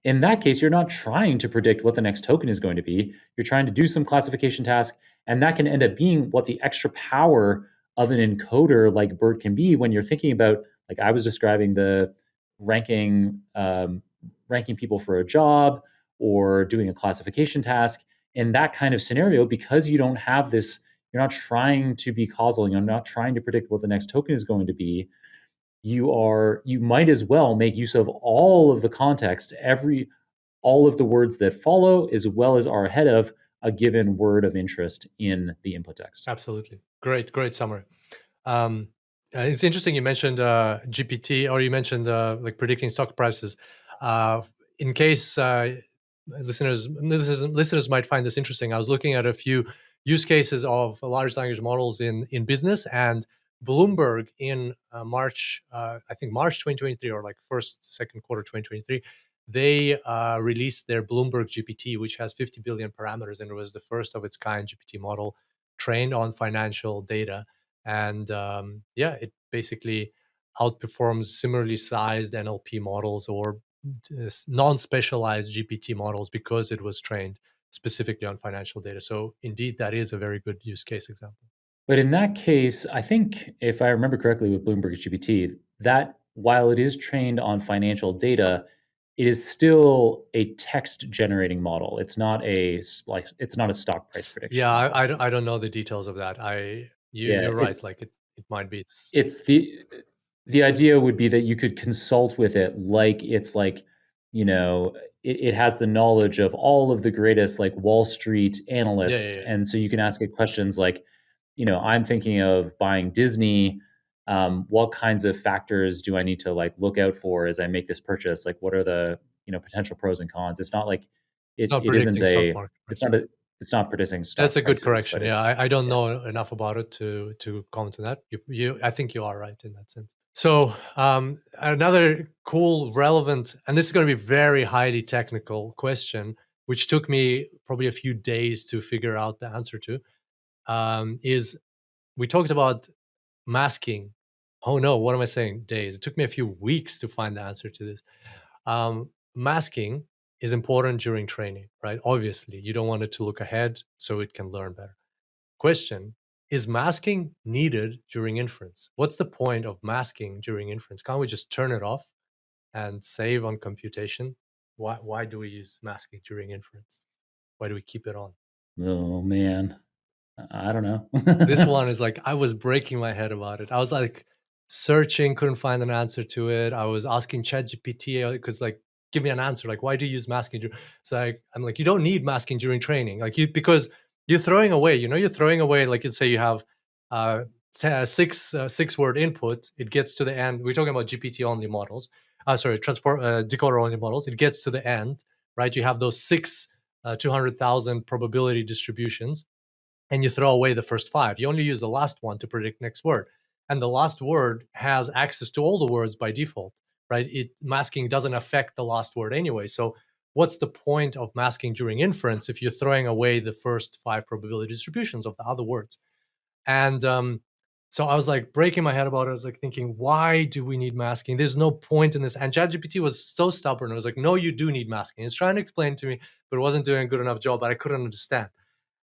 in that case, you're not trying to predict what the next token is going to be. You're trying to do some classification task, and that can end up being what the extra power of an encoder like BERT can be when you're thinking about, like I was describing, the ranking people for a job or doing a classification task. In that kind of scenario, because you don't have this, you're not trying to be causal, you're not trying to predict what the next token is going to be, you might as well make use of all of the context, all of the words that follow, as well as are ahead of a given word of interest in the input text. Absolutely. Great summary. It's interesting you mentioned GPT, or you mentioned like predicting stock prices. In case listeners might find this interesting, I was looking at a few use cases of large language models in business, and Bloomberg in March 2023, or like second quarter 2023, they released their Bloomberg GPT, which has 50 billion parameters, and it was the first of its kind GPT model trained on financial data. And it basically outperforms similarly sized NLP models or non-specialized GPT models because it was trained specifically on financial data. So indeed, that is a very good use case example. But in that case, I think if I remember correctly with Bloomberg GPT, that while it is trained on financial data, it is still a text generating model. It's not a stock price prediction. Yeah, I don't know the details of that. You're right. Like it might be. It's the idea would be that you could consult with it like it's like, it has the knowledge of all of the greatest like Wall Street analysts. Yeah. And so you can ask it questions like, I'm thinking of buying Disney. What kinds of factors do I need to like look out for as I make this purchase? Like, what are the potential pros and cons? It's not like it isn't predicting stock market it's not a It's not predicting stock That's a good prices, correction. but Yeah, it's I don't know enough about it to comment on that. I think you are right in that sense. So another cool, relevant, and this is going to be very highly technical question, which took me probably a few days to figure out the answer to, is we talked about masking. Oh no, what am I saying? Days. It took me a few weeks to find the answer to this. Masking is important during training, right? Obviously, you don't want it to look ahead so it can learn better. Question, is masking needed during inference? What's the point of masking during inference? Can't we just turn it off and save on computation? Why do we use masking during inference? Why do we keep it on? oh man, I don't know. This one is like, I was breaking my head about it. I was like searching, couldn't find an answer to it. I was asking ChatGPT because like, give me an answer. Like, why do you use masking? So I'm like, you don't need masking during training. Like because you're throwing away, you're throwing away, like let's say you have six word input. It gets to the end. We're talking about GPT only models. Decoder only models. It gets to the end, right? You have those 200,000 probability distributions, and you throw away the first 5. You only use the last one to predict next word. And the last word has access to all the words by default, right? Masking doesn't affect the last word anyway. So what's the point of masking during inference if you're throwing away the first 5 probability distributions of the other words? And so I was like breaking my head about it. I was like thinking, why do we need masking? There's no point in this. And ChatGPT was so stubborn. I was like, no, you do need masking. It's trying to explain to me, but it wasn't doing a good enough job. But I couldn't understand.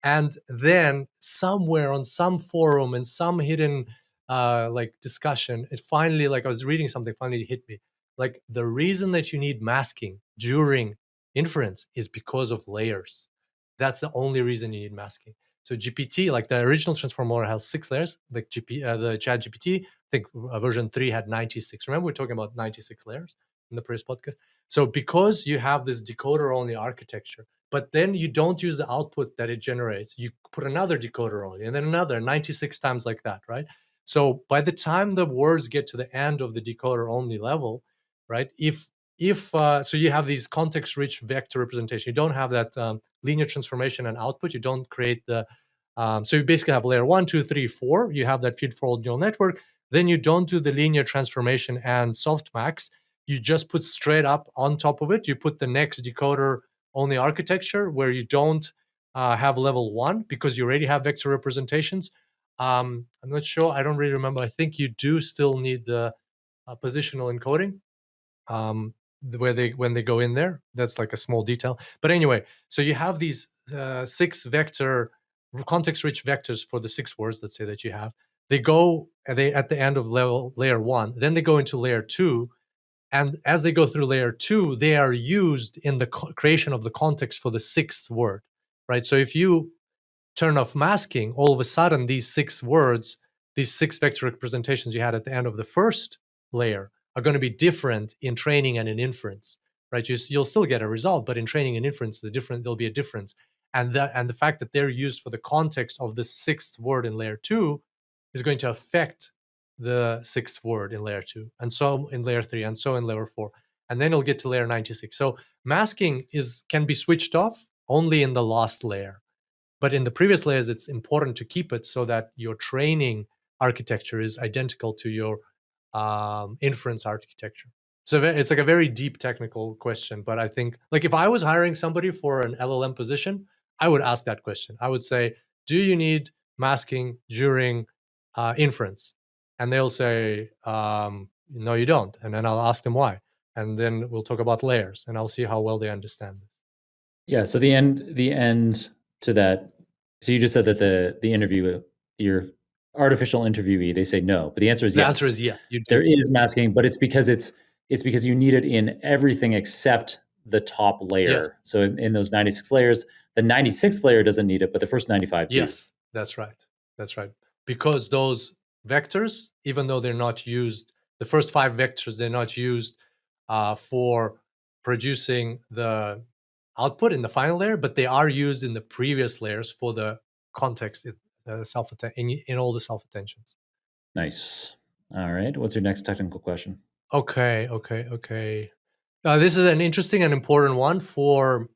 And then somewhere on some forum in some hidden like discussion, it finally, like I was reading something, finally hit me. Like the reason that you need masking during inference is because of layers. That's the only reason you need masking. So GPT, like the original transformer model, has 6 layers. Like the Chat GPT, I think version 3 had 96. Remember, we're talking about 96 layers in the previous podcast. So because you have this decoder-only architecture, but then you don't use the output that it generates, you put another decoder only, and then another 96 times like that, right? So by the time the words get to the end of the decoder only level, right? If so you have these context-rich vector representation. You don't have that linear transformation and output. You don't create the so you basically have layer 1, 2, 3, 4. You have that feed-forward neural network. Then you don't do the linear transformation and softmax. You just put straight up on top of it. You put the next decoder only architecture where you don't have level 1 because you already have vector representations. I'm not sure. I don't really remember. I think you do still need the positional encoding when they go in there. That's like a small detail. But anyway, so you have these 6 vector context-rich vectors for the 6 words, let's say, that you have. They at the end of layer 1. Then they go into layer 2. And as they go through layer 2, they are used in the creation of the context for the 6th word, right? So if you turn off masking, all of a sudden these 6 words, these 6 vector representations you had at the end of the first layer are going to be different in training and in inference, right? You'll still get a result, but in training and inference, there'll be a difference. And the fact that they're used for the context of the 6th word in layer 2 is going to affect the 6th word in layer 2, and so in layer 3, and so in layer 4, and then it'll get to layer 96. So masking can be switched off only in the last layer, but in the previous layers it's important to keep it so that your training architecture is identical to your inference architecture. So it's like a very deep technical question, but I think, like, if I was hiring somebody for an LLM position, I would ask that question. I would say, do you need masking during inference? And they'll say, no, you don't. And then I'll ask them why. And then we'll talk about layers, and I'll see how well they understand this. Yeah. So the end to that. So you just said that the interview, your artificial interviewee, they say no, but the answer is The yes. answer is yes. You do. There is masking, but it's because you need it in everything except the top layer. Yes. So in those 96 layers, the 96th layer doesn't need it, but the first 95 do. Yes, that's right. That's right. Because those vectors, even though they're not used, the first 5 vectors, they're not used for producing the output in the final layer, but they are used in the previous layers for the context in all the self-attentions. Nice. All right. What's your next technical question? Okay. This is an interesting and important one for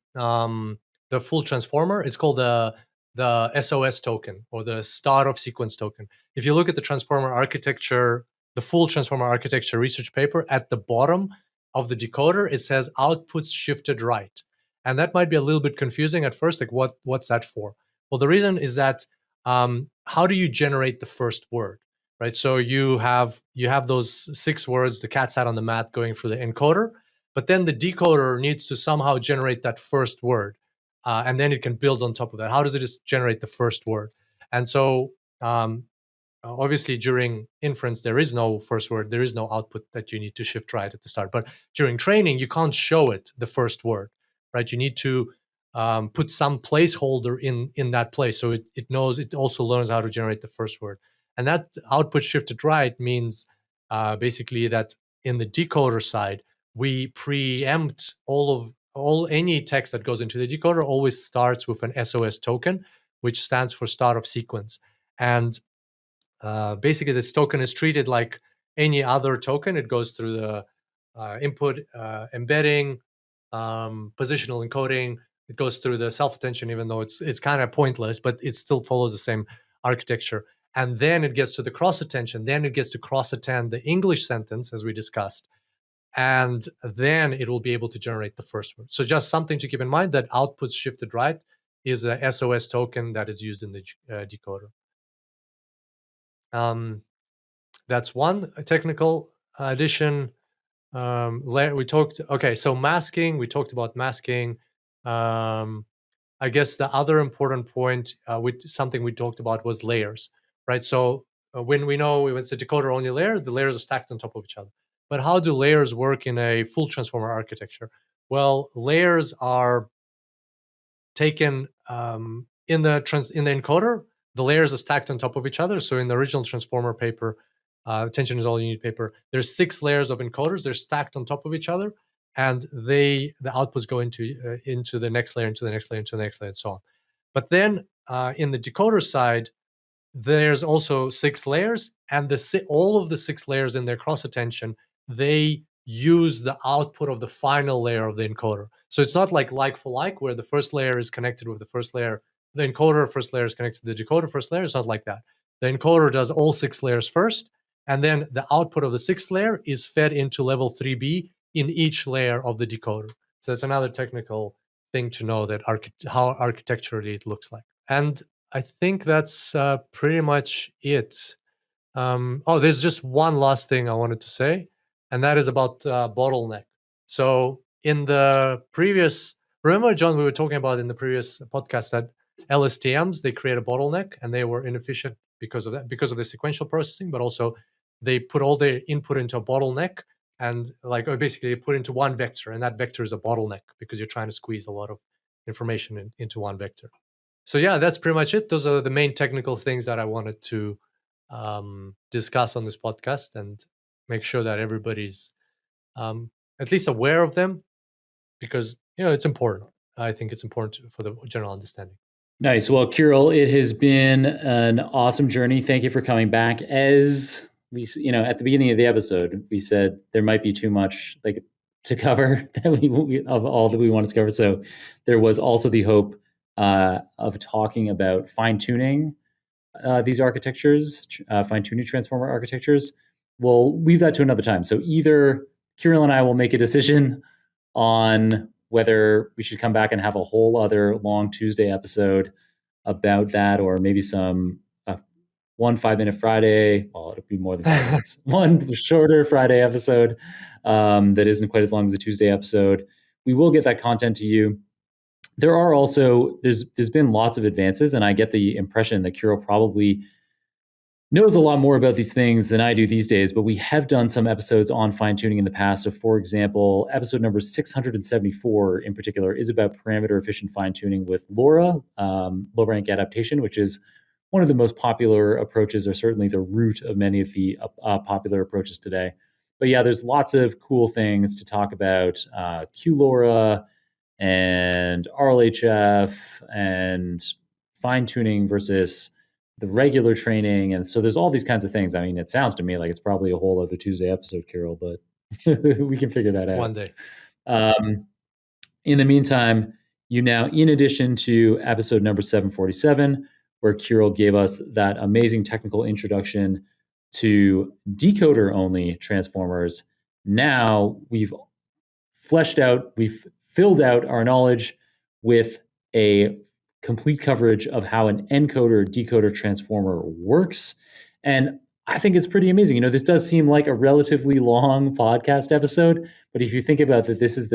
the full transformer, it's called the SOS token, or the start of sequence token. If you look at the transformer architecture, the full transformer architecture research paper, at the bottom of the decoder, it says outputs shifted right. And that might be a little bit confusing at first, like what's that for? Well, the reason is that how do you generate the first word, right? So you have those 6 words, the cat sat on the mat, going through the encoder, but then the decoder needs to somehow generate that first word, and then it can build on top of that. How does it just generate the first word? And so obviously during inference, there is no first word, there is no output that you need to shift right at the start. But during training, you can't show it the first word, right? You need to put some placeholder in that place, so it knows, it also learns how to generate the first word. And that output shifted right means basically that in the decoder side, we preempt any text that goes into the decoder always starts with an SOS token, which stands for start of sequence. And basically, this token is treated like any other token. It goes through the input, embedding, positional encoding. It goes through the self-attention, even though it's kind of pointless, but it still follows the same architecture. And then it gets to the cross-attention. Then it gets to cross-attend the English sentence, as we discussed. And then it will be able to generate the first word. So just something to keep in mind, that outputs shifted right is a SOS token that is used in the decoder. That's one technical addition. We talked, okay, so masking, we talked about masking. I guess the other important point with something we talked about was layers, right? So when we know it's a decoder-only layer, the layers are stacked on top of each other. But how do layers work in a full transformer architecture? Well, layers are taken in the encoder. The layers are stacked on top of each other. So in the original transformer paper, attention is all you need paper, there's 6 layers of encoders. They're stacked on top of each other, and the outputs go into the next layer, into the next layer, into the next layer, and so on. But then in the decoder side, there's also 6 layers, and all of the 6 layers in their cross attention, they use the output of the final layer of the encoder. So it's not like for like, where the first layer is connected with the first layer, the encoder first layer is connected to the decoder first layer. It's not like that. The encoder does all 6 layers first, and then the output of the 6th layer is fed into level 3B in each layer of the decoder. So that's another technical thing to know, that how architecturally it looks like. And I think that's pretty much it. There's just one last thing I wanted to say, and that is about bottleneck. So in the previous, remember, John, we were talking about in the previous podcast that LSTMs, they create a bottleneck, and they were inefficient because of that, because of the sequential processing, but also they put all their input into a bottleneck, and basically put into one vector, and that vector is a bottleneck because you're trying to squeeze a lot of information into one vector. So yeah, that's pretty much it. Those are the main technical things that I wanted to discuss on this podcast, and make sure that everybody's at least aware of them, because it's important. I think it's important for the general understanding. Nice. Well, Kirill, it has been an awesome journey. Thank you for coming back. As we, at the beginning of the episode, we said there might be too much to cover of all that we wanted to cover. So there was also the hope of talking about fine-tuning these architectures, fine-tuning transformer architectures. We'll leave that to another time. So either Kirill and I will make a decision on whether we should come back and have a whole other long Tuesday episode about that, or maybe some 1 5-minute Friday. Well, it'll be more than 5 minutes. One shorter Friday episode that isn't quite as long as a Tuesday episode. We will get that content to you. There are also, there's been lots of advances, and I get the impression that Kirill probably knows a lot more about these things than I do these days, but we have done some episodes on fine-tuning in the past. So for example, episode number 674 in particular is about parameter-efficient fine-tuning with LoRa, low-rank adaptation, which is one of the most popular approaches, or certainly the root of many of the popular approaches today. But yeah, there's lots of cool things to talk about, QLoRa and RLHF and fine-tuning versus the regular training. And so there's all these kinds of things. I mean, it sounds to me like it's probably a whole other Tuesday episode, Kirill, but we can figure that out one day. In the meantime, you now, in addition to episode number 747, where Kirill gave us that amazing technical introduction to decoder-only transformers, now we've filled out our knowledge with a complete coverage of how an encoder-decoder transformer works. And I think it's pretty amazing. This does seem like a relatively long podcast episode, but if you think about that, this is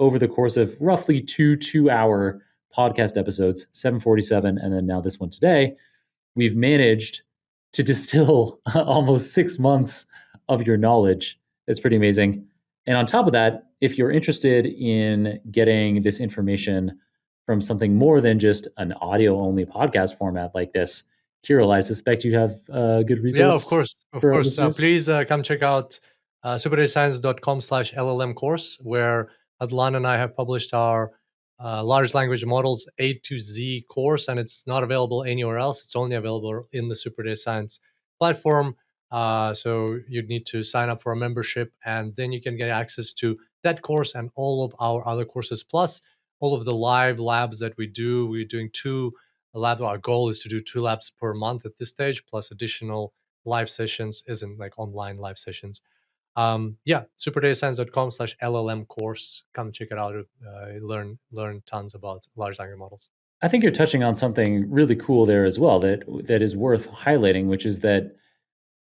over the course of roughly two-hour podcast episodes, 747, and then now this one today, we've managed to distill almost 6 months of your knowledge. It's pretty amazing. And on top of that, if you're interested in getting this information from something more than just an audio-only podcast format like this, Kirill, I suspect you have a good resource. Yeah, of course. listeners. Please come check out superdatascience.com/LLM course, where Adlan and I have published our large language models A to Z course, and it's not available anywhere else. It's only available in the Super Data Science platform. So you'd need to sign up for a membership, and then you can get access to that course and all of our other courses, plus all of the live labs that we do. We're doing 2 labs. Our goal is to do 2 labs per month at this stage, plus additional live sessions, isn't like online live sessions. superdatascience.com/LLM course. Come check it out. Learn tons about large language models. I think you're touching on something really cool there as well that is worth highlighting, which is that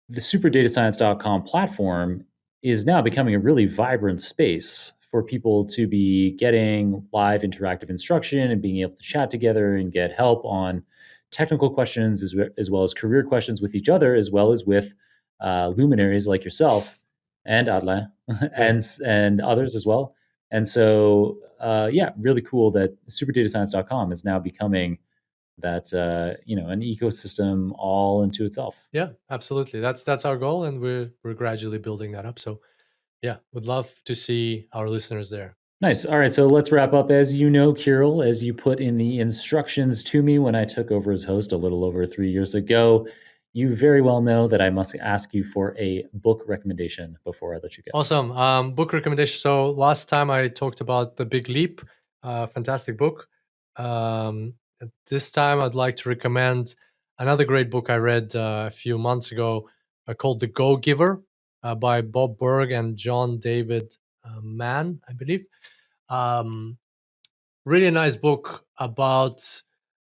the superdatascience.com platform is now becoming a really vibrant space for people to be getting live interactive instruction and being able to chat together and get help on technical questions as well as career questions with each other, as well as with luminaries like yourself and Adla and others as well. And so, really cool that superdatascience.com is now becoming that an ecosystem all into itself. Yeah, absolutely. That's our goal, and we're gradually building that up. So yeah, would love to see our listeners there. Nice. All right, so let's wrap up. As you know, Kirill, as you put in the instructions to me when I took over as host a little over 3 years ago, you very well know that I must ask you for a book recommendation before I let you go. Awesome. Book recommendation. So last time I talked about The Big Leap, fantastic book. This time I'd like to recommend another great book I read a few months ago called The Go-Giver by Bob Berg and John David Mann, I believe. Really nice book about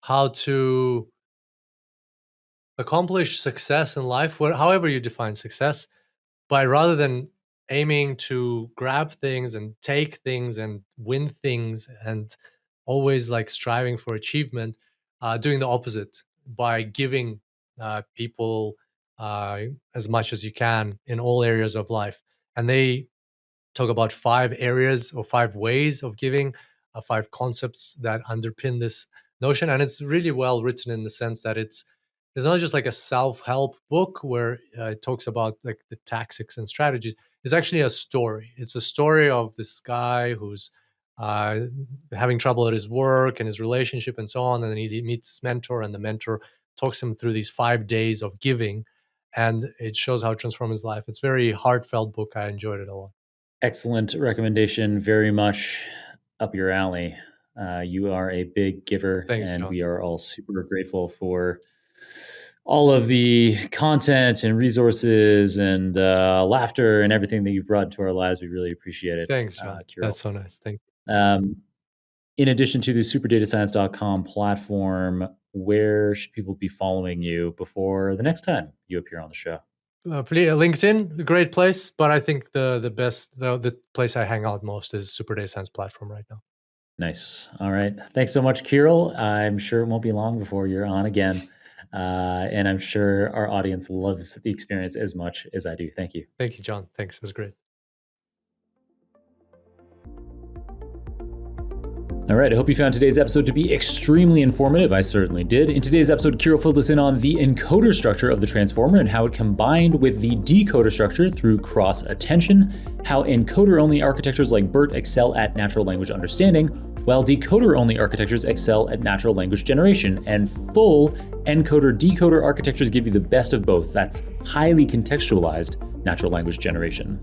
how to accomplish success in life, however you define success, by rather than aiming to grab things and take things and win things and always like striving for achievement, doing the opposite by giving people as much as you can in all areas of life. And they talk about 5 areas or 5 ways of giving, 5 concepts that underpin this notion. And it's really well written in the sense that it's not just like a self-help book where it talks about like the tactics and strategies. It's actually a story. It's a story of this guy who's having trouble at his work and his relationship and so on. And then he meets his mentor, and the mentor talks him through these 5 days of giving. And it shows how it transformed his life. It's a very heartfelt book. I enjoyed it a lot. Excellent recommendation. Very much up your alley. You are a big giver. Thanks, and John. We are all super grateful for all of the content and resources and laughter and everything that you've brought into our lives. We really appreciate it. Thanks, John. Kirill. That's so nice. Thank you. In addition to the superdatascience.com platform, where should people be following you before the next time you appear on the show? LinkedIn, a great place, but I think the place I hang out most is Super Data Science platform right now. Nice. All right. Thanks so much, Kirill. I'm sure it won't be long before you're on again. And I'm sure our audience loves the experience as much as I do. Thank you. Thank you, John. Thanks. It was great. All right, I hope you found today's episode to be extremely informative. I certainly did. In today's episode, Kirill filled us in on the encoder structure of the transformer and how it combined with the decoder structure through cross-attention, how encoder-only architectures like BERT excel at natural language understanding, while decoder-only architectures excel at natural language generation, and full encoder-decoder architectures give you the best of both. That's highly contextualized natural language generation.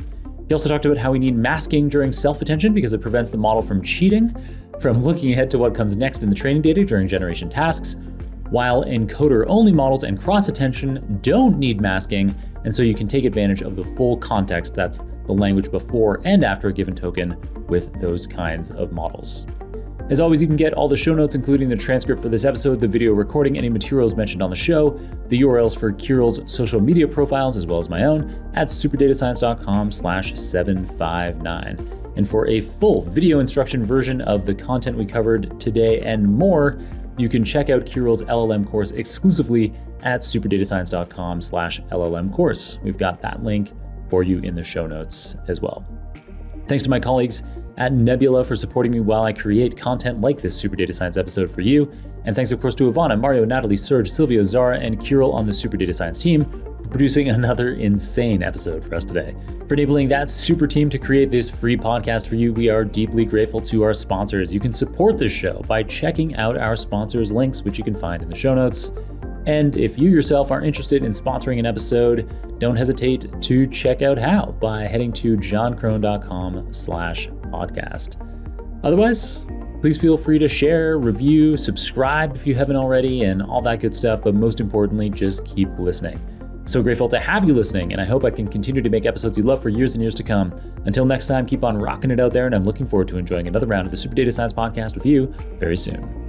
He also talked about how we need masking during self-attention because it prevents the model from cheating, from looking ahead to what comes next in the training data during generation tasks, while encoder-only models and cross-attention don't need masking, and so you can take advantage of the full context, that's the language before and after a given token, with those kinds of models. As always, you can get all the show notes, including the transcript for this episode, the video recording, any materials mentioned on the show, the URLs for Kirill's social media profiles, as well as my own, at superdatascience.com/759. And for a full video instruction version of the content we covered today and more, you can check out Kirill's LLM course exclusively at superdatascience.com/LLM course. We've got that link for you in the show notes as well. Thanks to my colleagues at Nebula for supporting me while I create content like this Super Data Science episode for you. And thanks, of course, to Ivana, Mario, Natalie, Serge, Silvio, Zara, and Kirill on the Super Data Science team for producing another insane episode for us today. For enabling that super team to create this free podcast for you, we are deeply grateful to our sponsors. You can support this show by checking out our sponsors' links, which you can find in the show notes. And if you yourself are interested in sponsoring an episode, don't hesitate to check out how by heading to johnkrohn.com/podcast. Otherwise, please feel free to share, review, subscribe if you haven't already, and all that good stuff. But most importantly, just keep listening. So grateful to have you listening, and I hope I can continue to make episodes you love for years and years to come. Until next time, keep on rocking it out there, and I'm looking forward to enjoying another round of the Super Data Science Podcast with you very soon.